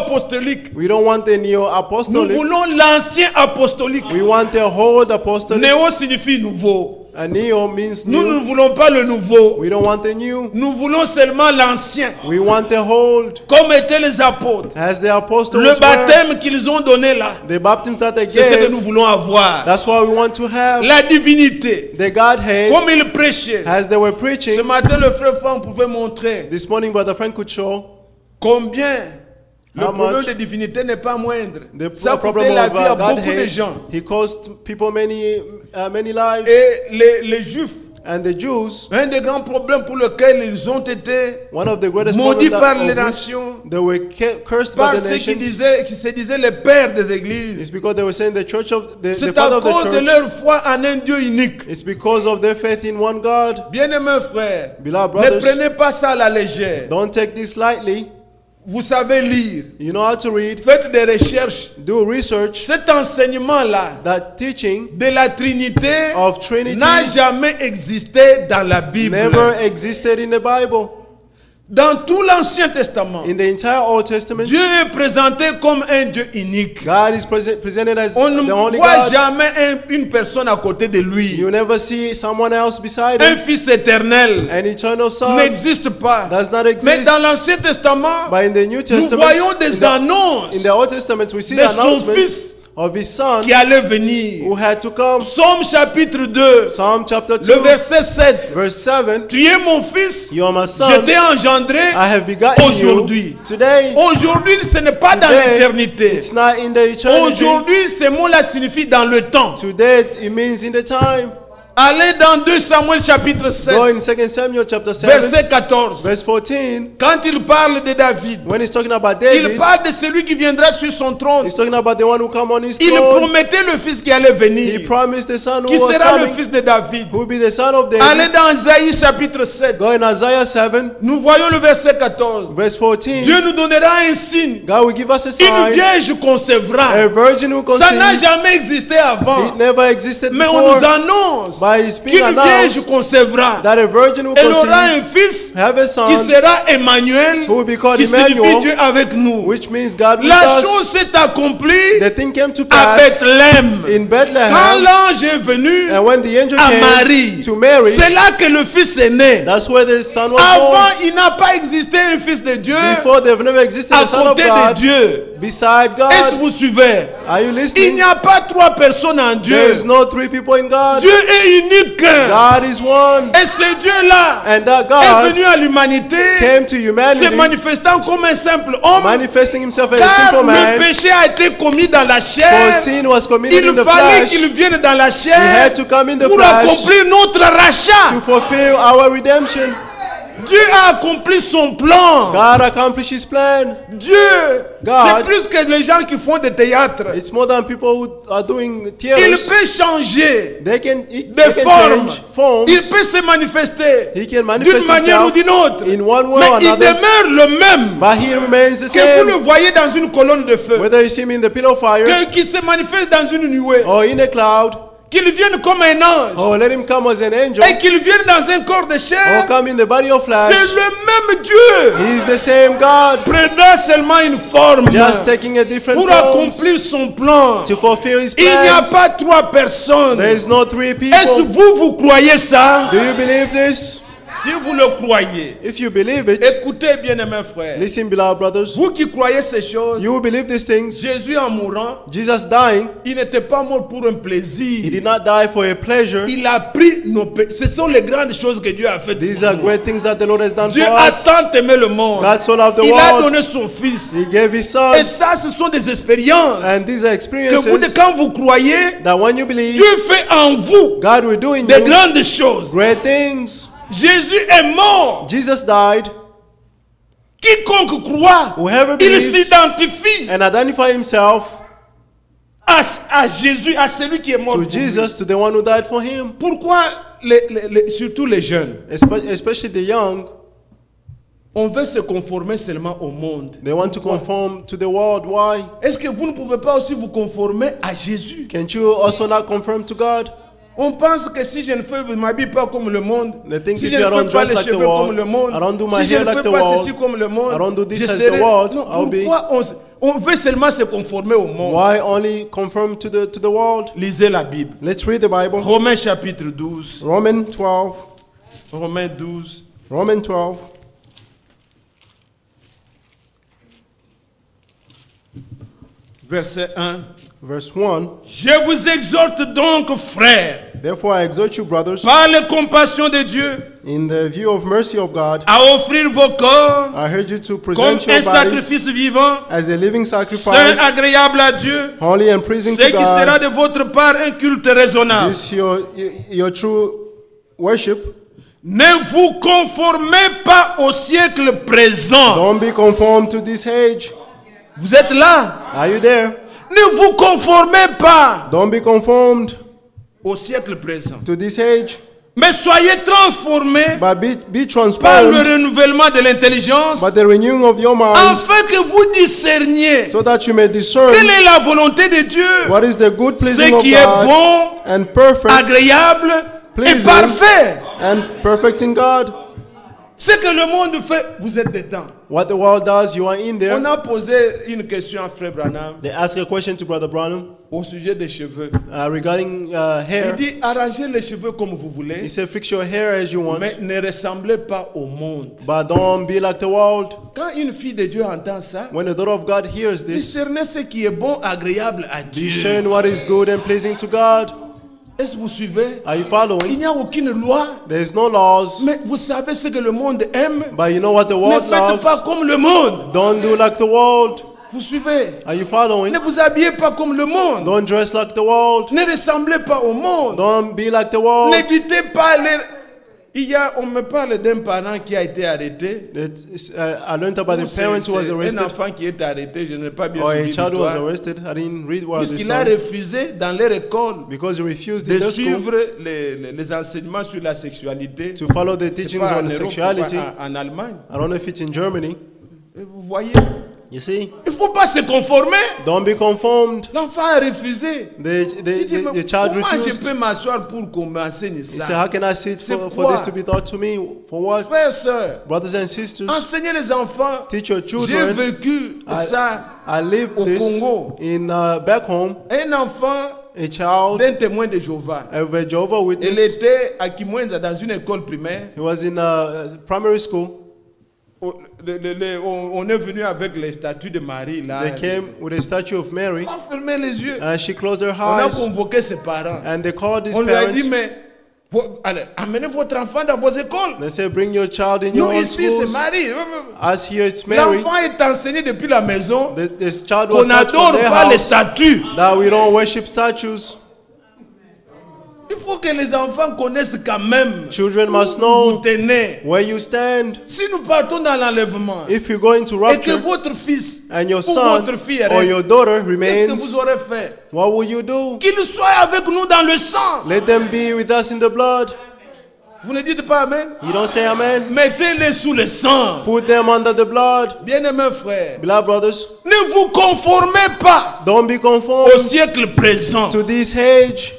néo-apostolique. We don't want the Nous neo-apostolic. voulons l'ancien apostolique. We want the old apostolic. Néo signifie nouveau. And neo means Nous new. ne voulons pas le nouveau. We don't want the new. Nous voulons seulement l'ancien. We want the old. Comme étaient les apôtres. As the apostles Le were. baptême qu'ils ont donné là, The baptism that they c'est ce que gave. nous voulons avoir. That's what we want to have. La divinité. The Godhead. Comme ils prêchaient. As they were Ce preaching. matin, le frère Franck pouvait montrer This morning, Brother Frank could show combien le How problème much de divinité n'est pas moindre. the Ça a coûté problem la of vie à beaucoup de Godhead. gens. He caused people many lives. Et les Juifs, And the Jews, un des grands problèmes pour lesquels ils ont été one of the greatest maudits problems par that les of which nations, they were cursed par by the ceux qui nations, se disaient les pères des églises. it's because they were saying the church of the C'est father à of the cause de church. leur foi en un Dieu unique. It's because of their faith in one God. Bien-aimés frères, Beloved ne brothers, prenez pas ça à la légère. don't take this lightly. Vous savez lire, You know how to read. faites des recherches. Do research. Cet enseignement-là That teaching de la Trinité of Trinity n'a jamais existé dans la Bible. never existed in the Bible. Dans tout l'Ancien Testament, In the entire Old Testament, Dieu est présenté comme un Dieu unique. God is presented as On ne the only voit God. jamais une personne à côté de lui. You never see someone else beside Un him. fils éternel An eternal Son n'existe pas. does not Mais exist. dans l'Ancien Testament, But in the New nous Testament, voyons des in annonces the Old Testament, we see de the son announcement fils of His Son qui allait venir. who had to come. Psaume chapitre 2, Psalm chapter le 2, verset 7. verse 7. Tu es mon fils, You are my je son. t'ai engendré. I have begotten Aujourd'hui. you today. Aujourd'hui, ce n'est pas dans Today, l'éternité. it's not in the eternity. Aujourd'hui, ce mot-là signifie dans le temps. Today, it means in the time. Allez dans 2 Samuel chapitre 7, Go in 2 Samuel chapter 7, verset 14. verse 14. Quand il parle de David, When he's talking about il David, parle de celui qui viendra sur son trône. he's talking about the one who come on his Il throne. promettait le fils qui allait He venir, promised the son who qui was sera le coming, fils de David. who will be the son of Allez David. dans Isaïe chapitre 7. Go in Isaiah 7, Nous voyons le verset 14. verse 14. Dieu nous donnera un signe. God will give us a Une sign. vierge concevra. A virgin who Ça n'a conceived. jamais existé avant. It never existed Mais on before. nous annonce By His being qu'une vierge announced concevra. that a virgin who Elle aura conceived un fils have a qui son sera Emmanuel, who will be called qui signifie Emmanuel, Dieu avec nous. which means God with La us. chose s'est accomplie The thing came to à pass Bethléem. in Quand Bethlehem, l'ange est venu and when the angel à came Marie, to Mary, c'est là que le fils est né. that's where the son was Avant, born. il n'a pas existé un fils de Dieu Before they've never existed à a son of côté de God Dieu. beside Est-ce que God. vous suivez? Are you Il listening? n'y a pas trois personnes en Dieu. There is no three people in God. Dieu est unique. God is one. Et ce Dieu-là And that est God venu à l'humanité came to se humanity, manifestant comme un simple homme. manifesting himself as a Car simple le man. péché a été commis dans la For chair. sin was committed in Il the fallait flesh. qu'il vienne dans la He chair had to come in the pour flesh accomplir notre to rachat. fulfill our redemption. Dieu a accompli son plan. God accomplished His plan. Dieu, God. c'est plus que les gens qui font des théâtres. It's more than people who are doing Il theaters. peut changer They can de forme. forms. Il peut se manifester He can manifest d'une manière ou himself d'une autre. in one way Mais or il another. demeure le même. But He remains the Que vous le same. voyez dans une colonne de feu. Whether you see Him in the pillar of fire Qu'il se manifeste dans une nuée. or in a cloud, Qu'il vienne comme un ange. or let Him come as an angel, Et qu'il vienne dans un corps de or chair. come in the body of C'est flesh. le même Dieu. He is the same God, Prenant seulement une forme. just taking a different Pour form accomplir son plan. to fulfill His Il n'y a plans. pas trois personnes. There is no three Est-ce people. que vous croyez ça? Do you believe this? Si vous le croyez, If you believe it, écoutez bien, mes frères. listen, beloved brothers, Vous qui croyez ces choses, you will believe these things. Jésus en mourant, Jesus dying, il n'était pas mort pour un He plaisir. did not die for a pleasure. Il a pris nos péchés. Ce sont les grandes choses que Dieu a faites. These pour are nous. great things that the Lord has done Dieu for a us. tant aimé le monde. God so loved the Il a world. donné son Fils. He gave His Son. Et ça, ce sont des expériences And these are que vous, experiences quand vous croyez, that when you believe, Dieu fait en vous God will do in des you grandes choses. great things. Jésus est mort. Jesus died. Quiconque croit, Whoever il believes s'identifie and identify himself à Jésus, à celui qui est mort. to pour lui. Jesus, to the one who died for him. Pourquoi, surtout les jeunes, Especially the young, on veut se conformer seulement au monde? they want to Pourquoi? conform to the world. Why? Est-ce que vous ne pouvez pas aussi vous conformer à Jésus? Can't you also not conform to God? On pense que si je ne m'habille pas comme le monde, They think si if je I ne don't fais pas dress les like the cheveux world, comme le monde, I don't do my si je hair ne like fais the pas world, ceci comme le monde, I don't do this je as serai... the world, Non, I'll be- pourquoi on veut seulement se conformer au monde? Why only conform to the world? Lisez la Bible. Let's read the Bible. Romains chapitre 12. Romans 12. Romains 12. Romans 12. Verset 1. Verse 1. Je vous exhorte donc, frères, Therefore I exhort you, brothers, par les compassions de Dieu, in the view of mercy of God, à offrir vos corps I urge you to comme present un your bodies sacrifice vivant, as a living saint, sacrifice, agréable à Dieu, holy and pleasing ce to qui sera God. de votre part un culte raisonnable. This your true worship. Ne vous conformez pas au siècle présent. Don't be conformed to this age. Vous êtes là. Are you there? Ne vous conformez pas Don't be conformed au siècle présent. to this age, Mais soyez transformés but be par le transformed renouvellement de l'intelligence, by the renewing of your mind, afin que vous discerniez so that you may discern quelle est la volonté de Dieu, what is the good, pleasing ce of qui est God, bon, and perfect, agréable et pleasing, parfait. and perfect in God. Ce que le monde fait, vous êtes dedans. What the world does, you are in On there. a posé une question à Frère Branham They ask a question to Brother Branham au sujet des cheveux. regarding Il hair. dit, arrangez les cheveux comme vous He voulez, said, fix your hair as you want, mais ne ressemblez pas au monde. but don't be like the world. Quand une fille de Dieu entend ça, When the daughter of God hears this, discernez ce qui est bon, agréable à Dieu. discern what is good and pleasing to God. Est-ce que vous suivez? Are you Il following? n'y a aucune loi, There is no laws, mais vous savez ce que le monde aime. but you know what the Ne world faites pas loves. comme le monde. Don't do like the world. Vous suivez? Are you following? Ne vous habillez pas comme le monde. Don't dress like the world. Ne ressemblez pas au monde. Don't be like the world. N'évitez pas les... On me parle d'un parent qui a été arrêté. I learned about the C'est parent who was un arrested, enfant qui est arrêté, je n'ai pas bien or a suivi child who was l'histoire. arrested. I didn't read what they Puisqu'il a said refusé dans leur école because he refused de in their school suivre les enseignements sur la sexualité. to follow the C'est teachings pas en on Europe, sexuality. en Allemagne. I don't know if it's in Germany. Et vous voyez, You see, il ne faut pas se conformer. don't be conformed. L'enfant a refusé. The Il dit, mais child comment je refused. peux m'asseoir pour qu'on m'enseigne He said, ça? how can I sit C'est for quoi? this to be taught to me? For what? Frères, sœurs, Brothers and sisters, enseignez les enfants. teach your J'ai children. vécu ça. I lived au this Congo. in back home. Un enfant A child d'un témoin de Jéhovah. of a Jehovah Il Witness. était à Kimwenza dans une école primaire. He was in primary school. On est venu avec les statues de Marie là. They came with a statue of Mary, On a fermé les yeux. and she closed her On a eyes, convoqué ses parents. and they called his On lui a parents. dit, mais allez, amenez votre enfant dans vos écoles. They said, bring your child in your Nous own ici, c'est schools. Marie. As here, it's Mary. L'enfant est enseigné depuis la maison This child was qu'on taught from n'adore their pas les house statues. that we don't worship statues. Il faut que les enfants connaissent quand même Children où must vous know tenez. where you stand. Si nous partons dans l'enlèvement If you go into et que rapture votre fils and your ou son votre fille or your reste, daughter qu'est-ce que remains, vous aurez fait? what will you do? Qu'ils soient avec nous dans le sang. Let them be with us in the blood. Vous ne dites pas Amen? You don't say amen? Mettez-les sous le sang. Put them under the blood. Bien-aimés frères, Beloved brothers, ne vous conformez pas don't be au conformed siècle présent. to this age.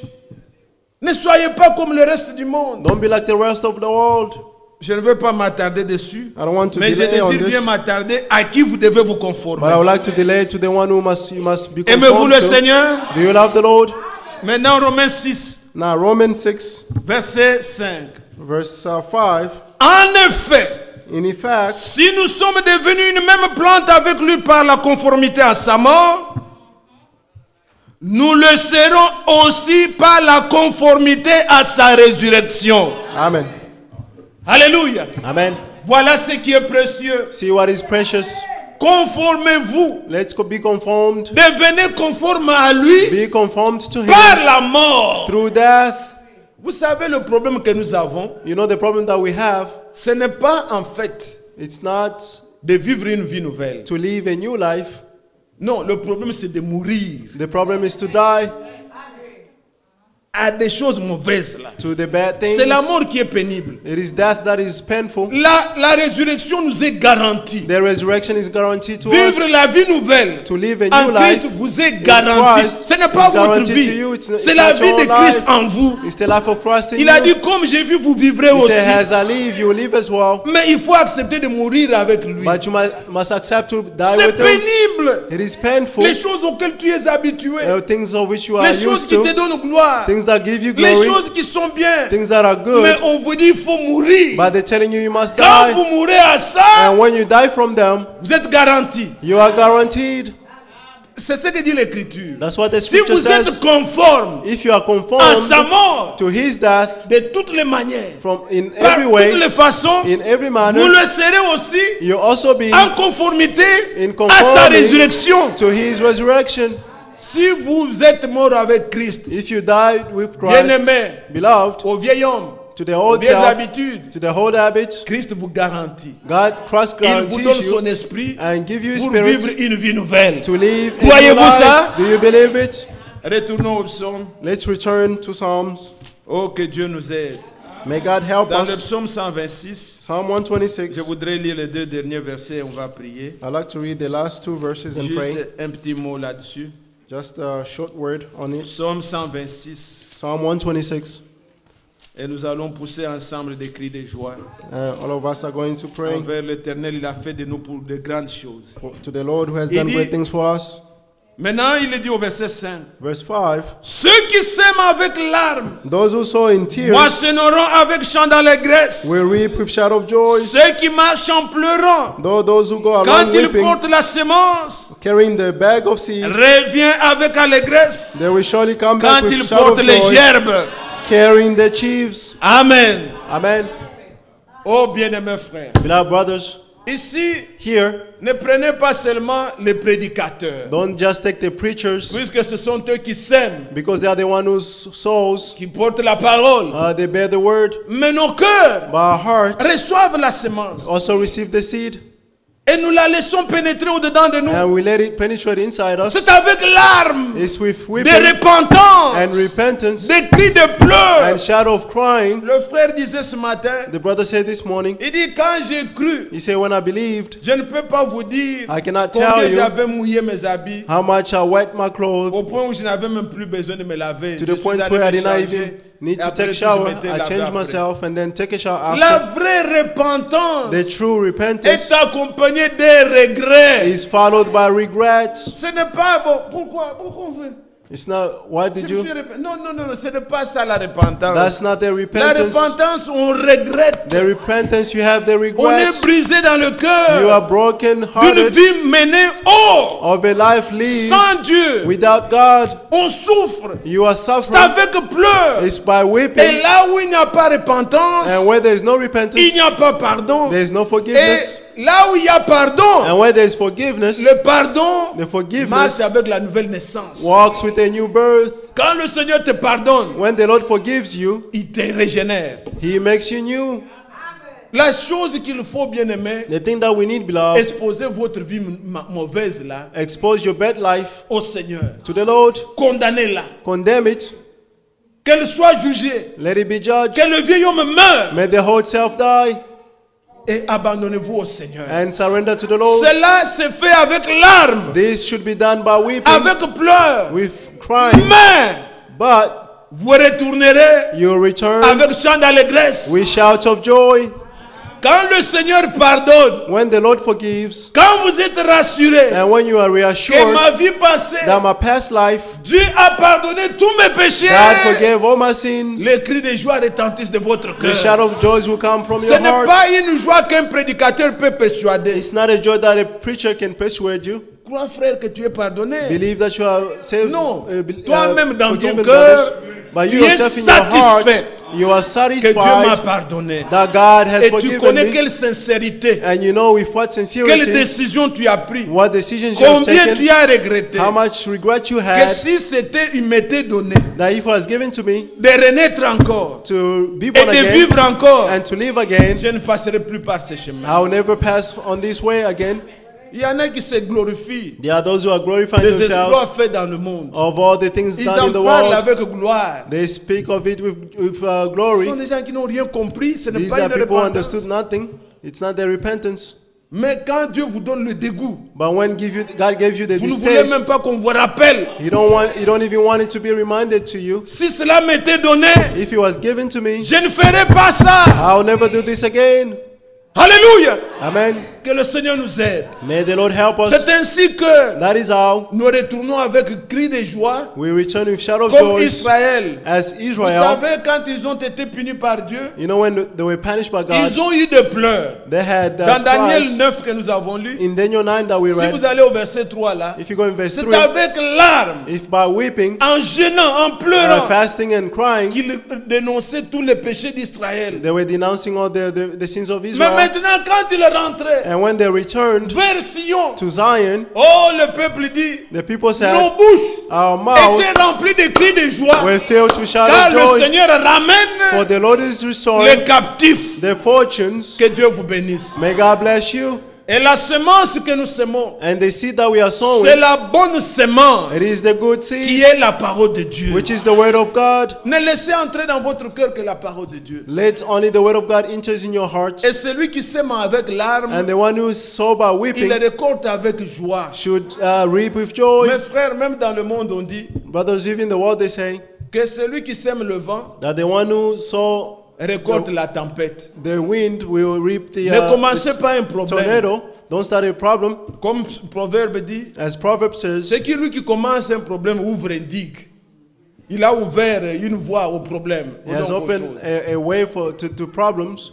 Ne soyez pas comme le reste du monde. Don't be like the rest of the world. Je ne veux pas m'attarder dessus, I don't want to mais je delay on désire bien this, m'attarder à qui vous devez vous but I conformer. would like to delay to the one who you must be Aimez-vous conformed le to. Seigneur? Do you love the Lord? Maintenant, Romains 6, Now, Romans 6, verset 5. verse 5. En effet, In effect, si nous sommes devenus une même plante avec lui par la conformité à sa mort, nous le serons aussi par la conformité à sa résurrection. amen. Alléluia. Amen. Voilà ce qui est précieux. See what is precious. Conformez-vous. Let's be conformed. Devenez conforme à lui Be conformed to Him par la mort. through death. Vous savez le problème que nous avons, You know the problem that we have? ce n'est pas en fait It's not de vivre une vie nouvelle. to live a new life. Non, le problème c'est de mourir The problem is to die à des choses mauvaises là. to the bad things. C'est la mort qui est pénible. It is death that is painful. La résurrection nous est garantie. The resurrection is guaranteed to Vivre us. la vie nouvelle To live a en new Christ life vous est garantie. Christ Ce n'est pas is votre guaranteed vie, to you. It's c'est not la vie your de Christ life. en vous. It's the life of Christ in Il a you. dit comme j'ai vu vous vivrez He aussi. said, as I live, you will live as well. Mais il faut accepter de mourir avec lui. But you must accept to die C'est with Him. pénible. It is painful. Les choses auxquelles tu es habitué, Things of which you are les choses used qui te to, donnent gloire, things that give you les glory, choses qui sont bien. things that are Mais good, on vous dit il faut mourir. but they're telling you you must Quand die. vous mourrez à ça, And when you die from them, vous êtes garanti. you are guaranteed. C'est ce que dit l'Écriture. That's what the Si scripture vous êtes says. conforme If you are à sa conformed mort, to His death, de toutes les manières, from in par every toutes way, les façons, in every vous manner, le serez aussi you also be en conformité in à sa conformity résurrection. to His resurrection. Si vous êtes mort avec Christ, If you died with Christ, bien-aimé, beloved, au vieil homme, to the aux old vieilles self, habitudes, to the old habits, Christ vous garantit. Christ Il vous donne guarantees son you esprit and give you His pour Spirit vivre une vie nouvelle. to live a new Croyez-vous life. ça? Do you believe it? Retournons au psaume. Let's return to Psalms. Oh, que Dieu nous aide. May God help Dans le us. psaume 126, Psalm je 126. voudrais lire les deux derniers versets et on va prier. I'd like to read the last two verses and pray. Juste un petit mot là-dessus. Just a short word on it. Psaume 126. Psalm 126. Et nous allons pousser ensemble des cris de joie. All of us are going to pray Envers l'Éternel, il a fait de nous pour de grandes choses. to the Lord who has Il done dit- great things for us. Maintenant, il est dit au verset 5. Verse 5. Ceux qui sèment avec larmes Those who sow in tears moissonneront avec chant d'allégresse. will reap with shout of joy. Ceux qui marchent en pleurant, Though those who go along quand ils weeping, portent la semence, carrying the bag of seed, revient avec allégresse. they will surely come back Quand with ils shout portent of les joy, gerbes. carrying the sheaves. Amen. Amen. Oh bien-aimés frères, Beloved brothers, ici, here, ne prenez pas seulement les prédicateurs, don't just take the preachers, puisque ce sont eux qui sèment, because they are the one who sows, qui portent la parole. they bear the word, Mais nos cœurs but our hearts reçoivent la semence also receive the seed, et nous la laissons pénétrer au-dedans de nous. and we let it penetrate inside us. C'est avec larmes, It's with de weeping repentance, and repentance des cris de pleurs. and shout of crying. Le frère disait ce matin, The brother said this morning, il dit quand j'ai cru, he said, when I believed, je ne peux pas vous dire I cannot combien tell you j'avais mouillé mes habits, how much I wet my clothes, au point où je n'avais même plus besoin de me laver. to Je the suis point allé where I me did not changer, even need et to après take tout, shower. je m'étais I lavé changed après. myself and then take a shower La after. vraie repentance The true est repentance accompagnée des regrets. is followed by regrets. Ce n'est pas bon. Pourquoi on fait? It's not, why did you? Non, ce n'est pas ça la repentance. That's not the La repentance. repentance, on regrette. The repentance, you have the On est regrets. brisé dans le You are cœur broken d'une hearted vie menée hors, of a life lived sans Dieu. without God. On souffre. You are C'est suffering. avec pleurs. It's by Et weeping. là où il n'y a pas repentance, And where there is no il repentance, n'y a pas pardon. there is no Et forgiveness. là où il y a pardon, And where there is forgiveness, le pardon the marche forgiveness avec la nouvelle naissance. walks with a new birth. Quand le Seigneur te pardonne, When the Lord forgives you, il te régénère. He makes you new. La chose qu'il faut, bien aimer, The thing that we need, beloved, exposer votre vie mauvaise là expose your bad life au Seigneur. to the Lord. Condamnez-la. Condemn it. Qu'elle soit jugée. Let it be judged. Que le vieil homme meure. May the old self die. Et abandonnez-vous au Seigneur. And surrender to the Lord. Cela se fait avec larmes, This should be done by weeping, avec pleurs. with crying. Mais But vous retournerez you return avec chant d'allégresse. with shouts of joy. Quand le Seigneur pardonne, When the Lord forgives, quand vous êtes rassuré and when you are que reassured ma vie passée, that my past life, Dieu a pardonné tous mes péchés, God forgave all my sins, les cris de joie retentissent de votre the shout cœur. of joy will come from Ce your n'est heart. pas une joie qu'un prédicateur peut persuader. It's not a joy that a preacher can persuade you. Crois, frère, que tu es pardonné. Believe that you are saved, Non. be- Toi-même dans ton forgiven, cœur, brothers. But you tu es yourself in your heart, satisfait you are que Dieu m'a satisfied pardonné. that God has Et tu forgiven connais me. quelle sincérité, And you know with what quelle sincerity, décision tu as pris, what decisions you have combien tu taken, as regretté. how much regret you Que had, si c'était, il m'était donné that if it was given to me de renaître encore to be et born de again vivre encore, and to live again, je ne passerai plus par ce chemin. I'll never pass on this way again. Il y en a qui se glorifient There are those who are glorifying des exploits themselves faits dans le monde. of all the things Ils done in en the parlent world. avec gloire. They speak of it with Ce glory. sont des gens qui n'ont rien compris. Ce n'est These pas are une people who repentance. understood nothing. It's not their repentance. Mais quand Dieu vous donne le dégoût, But when God gave you the vous ne voulez même distaste, pas qu'on vous rappelle. you don't even want it to be reminded to you. Si cela m'était donné, If it was given to me, je ne ferai pas ça. I'll never do this again. Alléluia. Amen. Que le Seigneur nous aide. May the Lord help us. C'est ainsi que That is how nous retournons avec cri de joie, we return with shout of comme joy Israël. as Vous Israel. savez, quand ils ont été punis par Dieu, You know when they were punished by God, ils ont eu des pleurs. they had Dans Daniel cries. 9 que nous avons lu, In Daniel 9 that we si read, vous allez au verset 3 là, if you go in verse c'est 3, avec larmes, if by weeping, en gênant, en pleurant, fasting and crying, qu'ils dénonçaient tous les péchés d'Israël. they were denouncing all the sins of Mais Israel. maintenant, quand ils rentraient And when they returned vers Sion, to Zion, oh, le peuple dit, the people said, nos bouches our mouths étaient remplies de cris de joie, were filled with shout car of le joy, Seigneur for ramène the Lord is les restoring captifs. their fortunes. Que Dieu vous bénisse. May God bless you. Et la semence que nous semons, And the seed that we are c'est sowing, la bonne semence it is the good qui seed, est la parole de Dieu. which is the word of God. Ne laissez entrer dans votre cœur que la parole de Dieu. Let only the word of God enters in your heart. Et celui qui sème avec larmes, And the one who is sow by il weeping récolte avec joie. should reap with joy. Mes frères, même dans le monde, on dit Brothers, even in the world they say que celui qui sème le vent that the one who sow récolte la tempête. the wind will reap the, Ne commencez the pas un problème. tornado. Don't start a problem. Comme le proverbe dit, As Proverbs says, c'est qui lui qui commence un problème ouvre un digue. Il a ouvert une voie au problème. he has Donc, aux opened choses. a way to problems.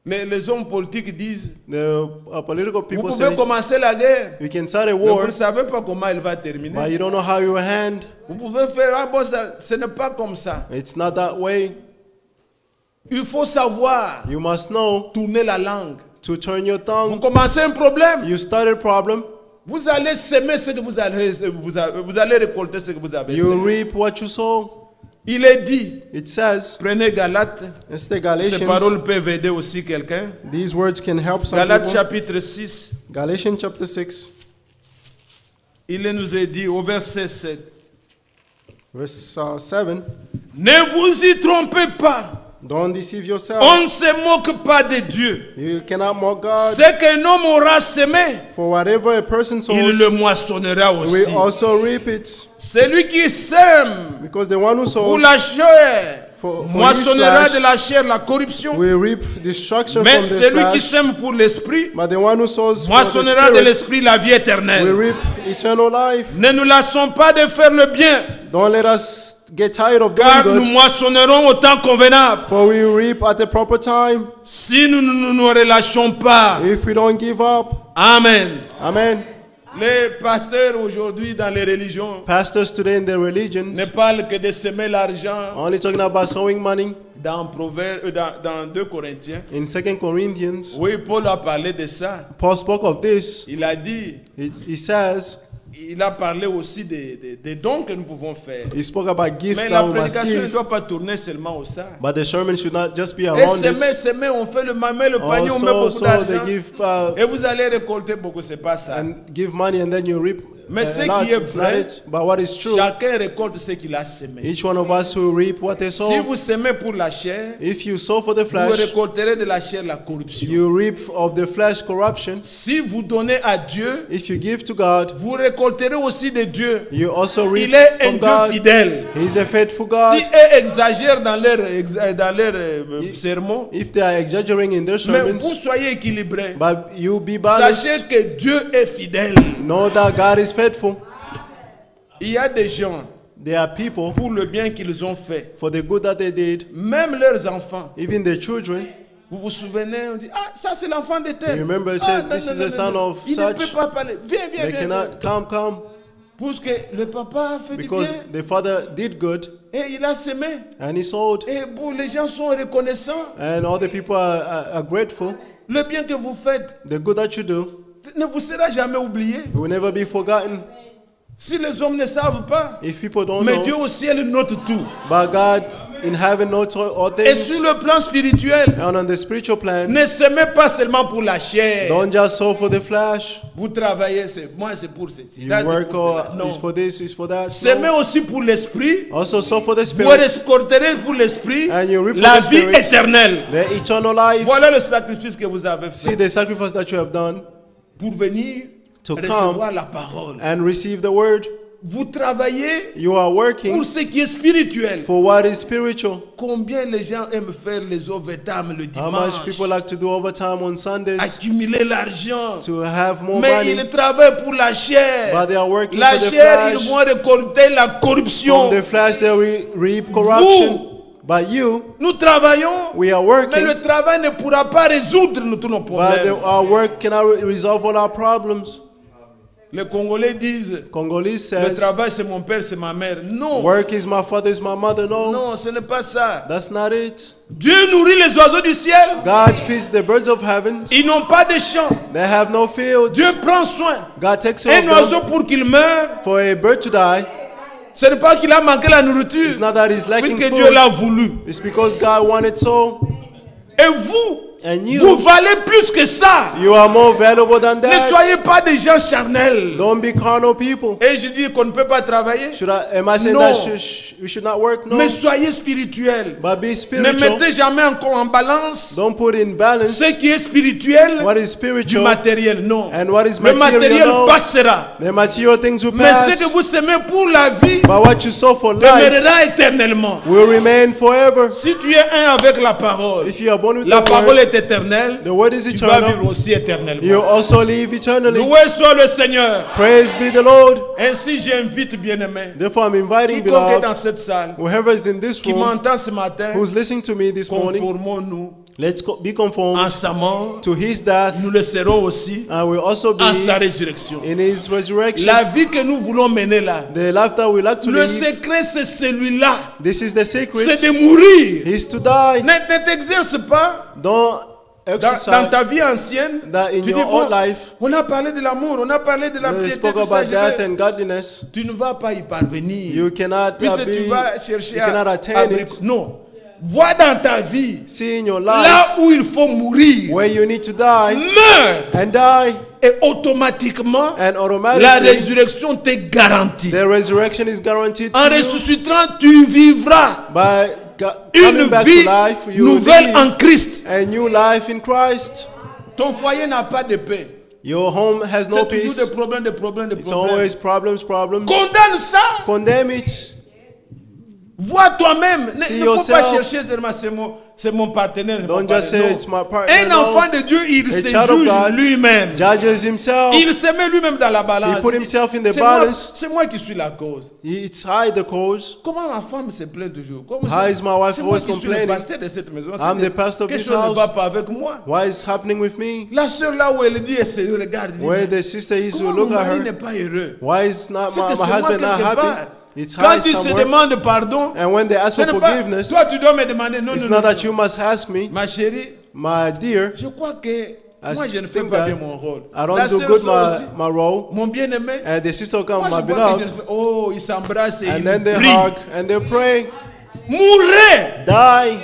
Les hommes politiques disent, The political vous people pouvez say commencer la guerre, you can start a mais vous war, ne savez pas comment elle va but terminer. you don't know how you will hand. Vous pouvez faire, ah bon, ce n'est pas comme ça. It's not that way. Il faut savoir You must know tourner la langue. to turn your Vous tongue. commencez un problème, You start a problem, vous allez semer ce que vous allez récolter ce que vous avez you semé. reap what you sow. Il est dit, It says, prenez Galates, it's the ces Galatians. paroles peuvent aider aussi quelqu'un. These words can help some Galates people. chapitre 6, Galatians chapter 6, il nous est dit au verset 7, verse 7. ne vous y trompez pas, Don't deceive yourself. on ne se moque pas de Dieu. You cannot mock God. Ce qu'un homme aura semé, For whatever a person il sows, le moissonnera aussi. we also reap it. Celui qui sème Because the one who pour sows la chair for moissonnera his de la chair la corruption. will reap destruction Mais from the celui qui flesh. sème pour l'esprit But the one who sows for the moissonnera de spirit l'esprit la vie will éternelle. reap eternal life. Ne nous lassons pas de faire le bien, Don't let us get tired of car doing nous good, moissonnerons au temps convenable. for we reap at the proper time Si nous ne nous relâchons pas. if we don't give up. Amen. Amen. Les pasteurs aujourd'hui dans les religions Pastors today in their religions ne parlent que de semer l'argent, only talking about sowing money, dans dans 2 Corinthiens, In 2 Corinthians, oui, Paul a parlé de ça. Paul spoke of this. Il a dit, He says, il a parlé aussi des dons que nous pouvons faire. he spoke about gifts Mais that la we must prédication ne give. doit pas tourner seulement au ça. But the sermon should not just be Et around it. semer, on fait le panier, on met Also, beaucoup so they d'argent. give Et vous allez récolter beaucoup, c'est pas ça. and give money and then you reap. Mais ce lots. qui est It's not vrai, it. But what is true, Chacun récolte ce qu'il a semé. each one of us who reap what they Si sow. vous semez pour la chair, If you sow for the vous flesh, récolterez de la chair la corruption. you reap of the flesh corruption. Si vous donnez à Dieu, If you give to God, vous récolterez aussi de Dieu. you also reap Il est un from Dieu God. fidèle. He's a faithful God. Si eux exagèrent dans leur sermon, If they are exaggerating in their mais vous sermons, soyez équilibrés. but you be Sachez balanced, que Dieu est fidèle. know that God is faithful. Il y a des gens, There are people, pour le bien qu'ils ont fait, for the good that they did, même leurs enfants, even their children, vous vous souvenez, on dit, ah, ça c'est l'enfant de tel. You remember, Ah, said, non, this non, is non, the son non. of Il ne such. peut pas parler. Viens, they viens. cannot come, Parce que le papa a fait du because bien the father did good et il a semé. and he sowed, Et bon, les gens sont reconnaissants. and all the people are grateful. Le bien que vous faites The good that you do ne vous sera jamais oublié. will never be forgotten. Si les hommes ne savent pas, If people don't mais Dieu know, au ciel note tout. but God in heaven knows all Et things. sur le plan spirituel, And on the spiritual plan, ne semez pas seulement pour la chair. don't just sow for the flesh. Vous travaillez, moi c'est pour ceci. You là, c'est work pour cela. is Non. for this, is for that. Semez No. aussi pour l'esprit. Also sow for the Vous spirit, récolterez pour l'esprit and you reap for la the vie spirit, éternelle. the eternal life. Voilà le sacrifice que vous avez See fait the sacrifice that you have done pour venir to recevoir come la parole. and receive the word. Vous travaillez You are working pour ce qui est spirituel. for what is spiritual. Combien les gens aiment faire les overtime le How much dimanche, people like to do overtime on Sundays accumuler l'argent. to have more Mais money, ils travaillent pour la chair. but they are working La for the chair, ils flesh. vont récolter la corruption. From the flesh, they reap corruption. But you, Nous travaillons, we are mais working, le travail ne pourra pas résoudre tous nos but problèmes. our work cannot resolve all our problems. Les Congolais disent, Congolese le says, travail c'est mon père, c'est ma mère. Non, work is my father, is my mother. No, non, ce n'est pas ça. that's not it. Dieu nourrit les oiseaux du ciel. God feeds the birds of heaven. Ils n'ont pas de champs. They have no fields. Dieu prend soin. God takes care Un of oiseau them. pour qu'il meure, For a bird to die, ce n'est pas qu'il a manqué la nourriture, it's not that he's lacking puisque Dieu food. l'a voulu. It's because God wanted so. Et vous, And vous you, valez plus que ça. you are more valuable than Ne that. soyez pas des gens charnels. Don't be carnal people. Et je dis qu'on ne peut pas travailler, Am I saying No. that we should not work? No. mais soyez spirituels. But be Ne spiritual. mettez jamais encore en balance Don't put in balance ce qui est spirituel what is du spiritual matériel. Non. and what is Le matériel material. No. passera. The material things will Mais ce pass. que vous semez pour la vie But what you sow for life demeurera éternellement. will remain forever. Si tu es un avec la parole, If you are born with la the parole word, est éternelle, the word is tu vas eternal. vivre aussi éternellement. You also live eternally. Loué soit le Seigneur. Praise be the Lord. Ainsi j'invite bien-aimés, Therefore, I'm inviting quiconque est beloved, dans cette salle, whoever is in this qui room, m'entend ce matin, who's listening to me this morning, conformons-nous let's be conformed en sa mort, to his death, nous le serons aussi and we'll also be en sa résurrection. in his resurrection. La vie que nous voulons mener là, The life that we like to le live, secret c'est celui-là, this is the c'est secret, de mourir. is to die. Ne t'exerce pas Don't dans exercise ta vie ancienne. that in Tu dis, your bon, old life. on a parlé de l'amour, on a parlé de la We piété, spoke tout ça, about je death vais- and godliness. Tu ne vas pas y parvenir. You cannot Puisque tu be, vas chercher you cannot à attain it. Non. Vois dans ta vie, See in your life là où il faut mourir, where you need to die meurs. and die, Et automatiquement, and la automatically résurrection t'est garantie. the resurrection is guaranteed En to you. ressuscitant, tu vivras By une coming back vie to life, you will nouvelle live en Christ. a new life in Christ. Ton foyer n'a pas de paix. Your home has no C'est toujours peace. des problèmes, des problèmes, des It's problèmes. always problems. Condamne ça. Condemn it. Vois toi-même. See Il ne faut pas yourself. chercher tellement c'est mon partenaire. Don't just say it's my partner. Un No. enfant de Dieu, il A se child of juge God lui-même. judges himself. Il se met lui-même dans la balance. He put himself in the C'est moi- balance. C'est moi qui suis la cause. It's I the cause. Comment ma femme se plaint toujours? Comment How c'est- is my wife c'est moi always qui suis le complaining? pasteur de cette maison. I'm C'est the pastor of quelque this chose ne house. va pas avec moi. Why is happening with me? La sœur là où elle dit, elle se regarde. Elle dit, Where mais the sister is, you comment look mon at mari n'est her. pas heureux? Why is not C'est que my c'est moi husband not quelque happy? part. It's Quand high ils se somewhere. demandent pardon, And when they ask ce for n'est pas, forgiveness, toi tu dois me demander, non, it's non, not non, that you must ask me, ma chérie, my dear, je crois que I moi je ne fais think pas that bien mon rôle. I don't La do sœur good sort aussi, my role. mon bien-aimé, And the sister come, moi my je vois que je beloved, ne fais- oh, ils s'embrassent et and ils then they prient. hug and they pray. Mourrez Die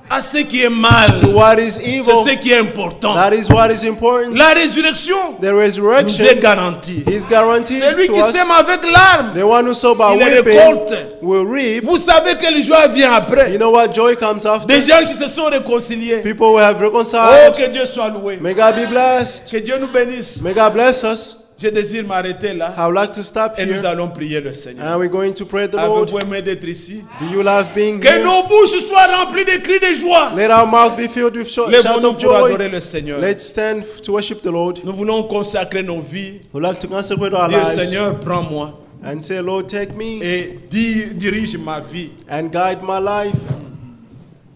à ce qui est mal. to what is C'est evil. ce qui est important. That is what is important. La résurrection The nous est resurrection garantie. is guaranteed Celui to qui us. sème avec larmes, The one who sow by il weeping récolte. will reap. Vous savez quelle joie vient après. You know what joy comes after? Des gens qui se sont réconciliés. People will have Oh, reconciled. que Dieu soit loué. May God be blessed. Que Dieu nous bénisse. May God bless us. Je désire m'arrêter là I would like to stop et nous here. allons prier le Seigneur. And we're going to pray the Lord. Avez-vous aimé d'être ici? Do you love being Que here? nos bouches soient remplies de cris de joie. Let our mouth be filled with shout Lèvons-nous of pour adorer joy. le Seigneur. Let's stand to worship the Lord. Nous voulons consacrer nos vies. We'd like to consecrate our Dire lives Seigneur, prends-moi and say, Lord, take me et dirige ma vie. and guide my life.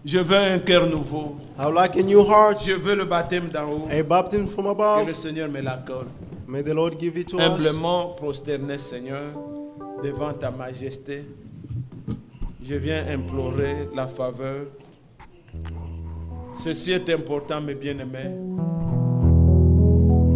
Je veux un cœur nouveau. I would like a new heart, Je veux le baptême d'en haut. a baptism from Que above. le Seigneur me l'accorde. May the Lord give it to us. Humblement prosterné, Seigneur, devant ta majesté. Je viens implorer la faveur. Ceci est important, mes bien-aimés.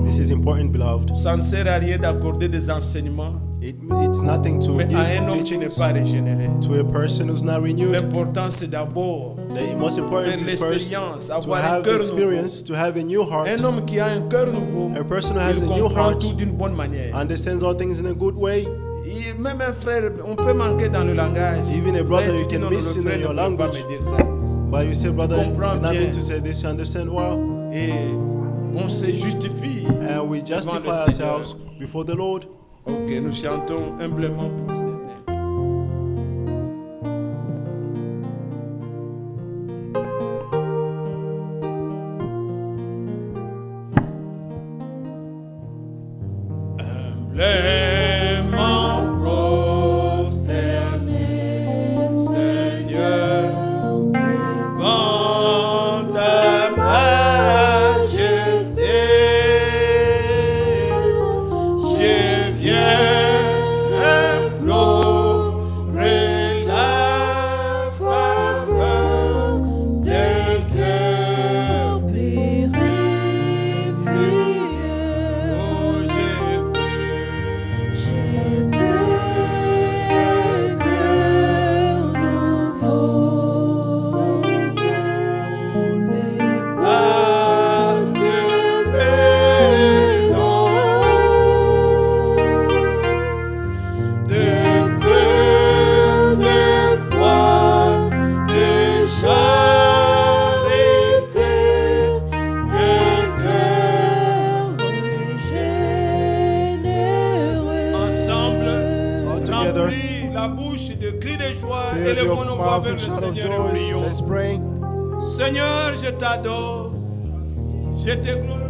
This is important, beloved. Ça ne sert à rien d'accorder des enseignements, It's nothing to mais give à un homme qui n'est teachings pas régénéré. to a person who's not renewed. L'important, c'est d'abord The most important faire is first l'expérience, to avoir un have cœur experience, to have a new heart. Un homme qui a un cœur nouveau, A person who has il a new comprend heart tout d'une bonne manière. understands all things in a good way. Même un frère, on peut manquer dans le langage. Even a brother, Mais you tu dis, can non, non, miss le in frère your ne peut pas language. me dire ça. But you say, brother, Comprends you're not bien. meant to say this, you understand well. Et on se justifie. And we devant justify le Seigneur. ourselves before the Lord. Ok, nous chantons humblement prosterné. Humblement prosterné, Seigneur, devant ta majesté, je viens implorer la faveur d'un cœur purifié. Oh, ensemble, together, remplis la bouche de cris de joie, fill élevons your nos voix mouth vers with le shout of Seigneur et joy. prions. Let's pray. Seigneur, je t'adore, je te glorifie.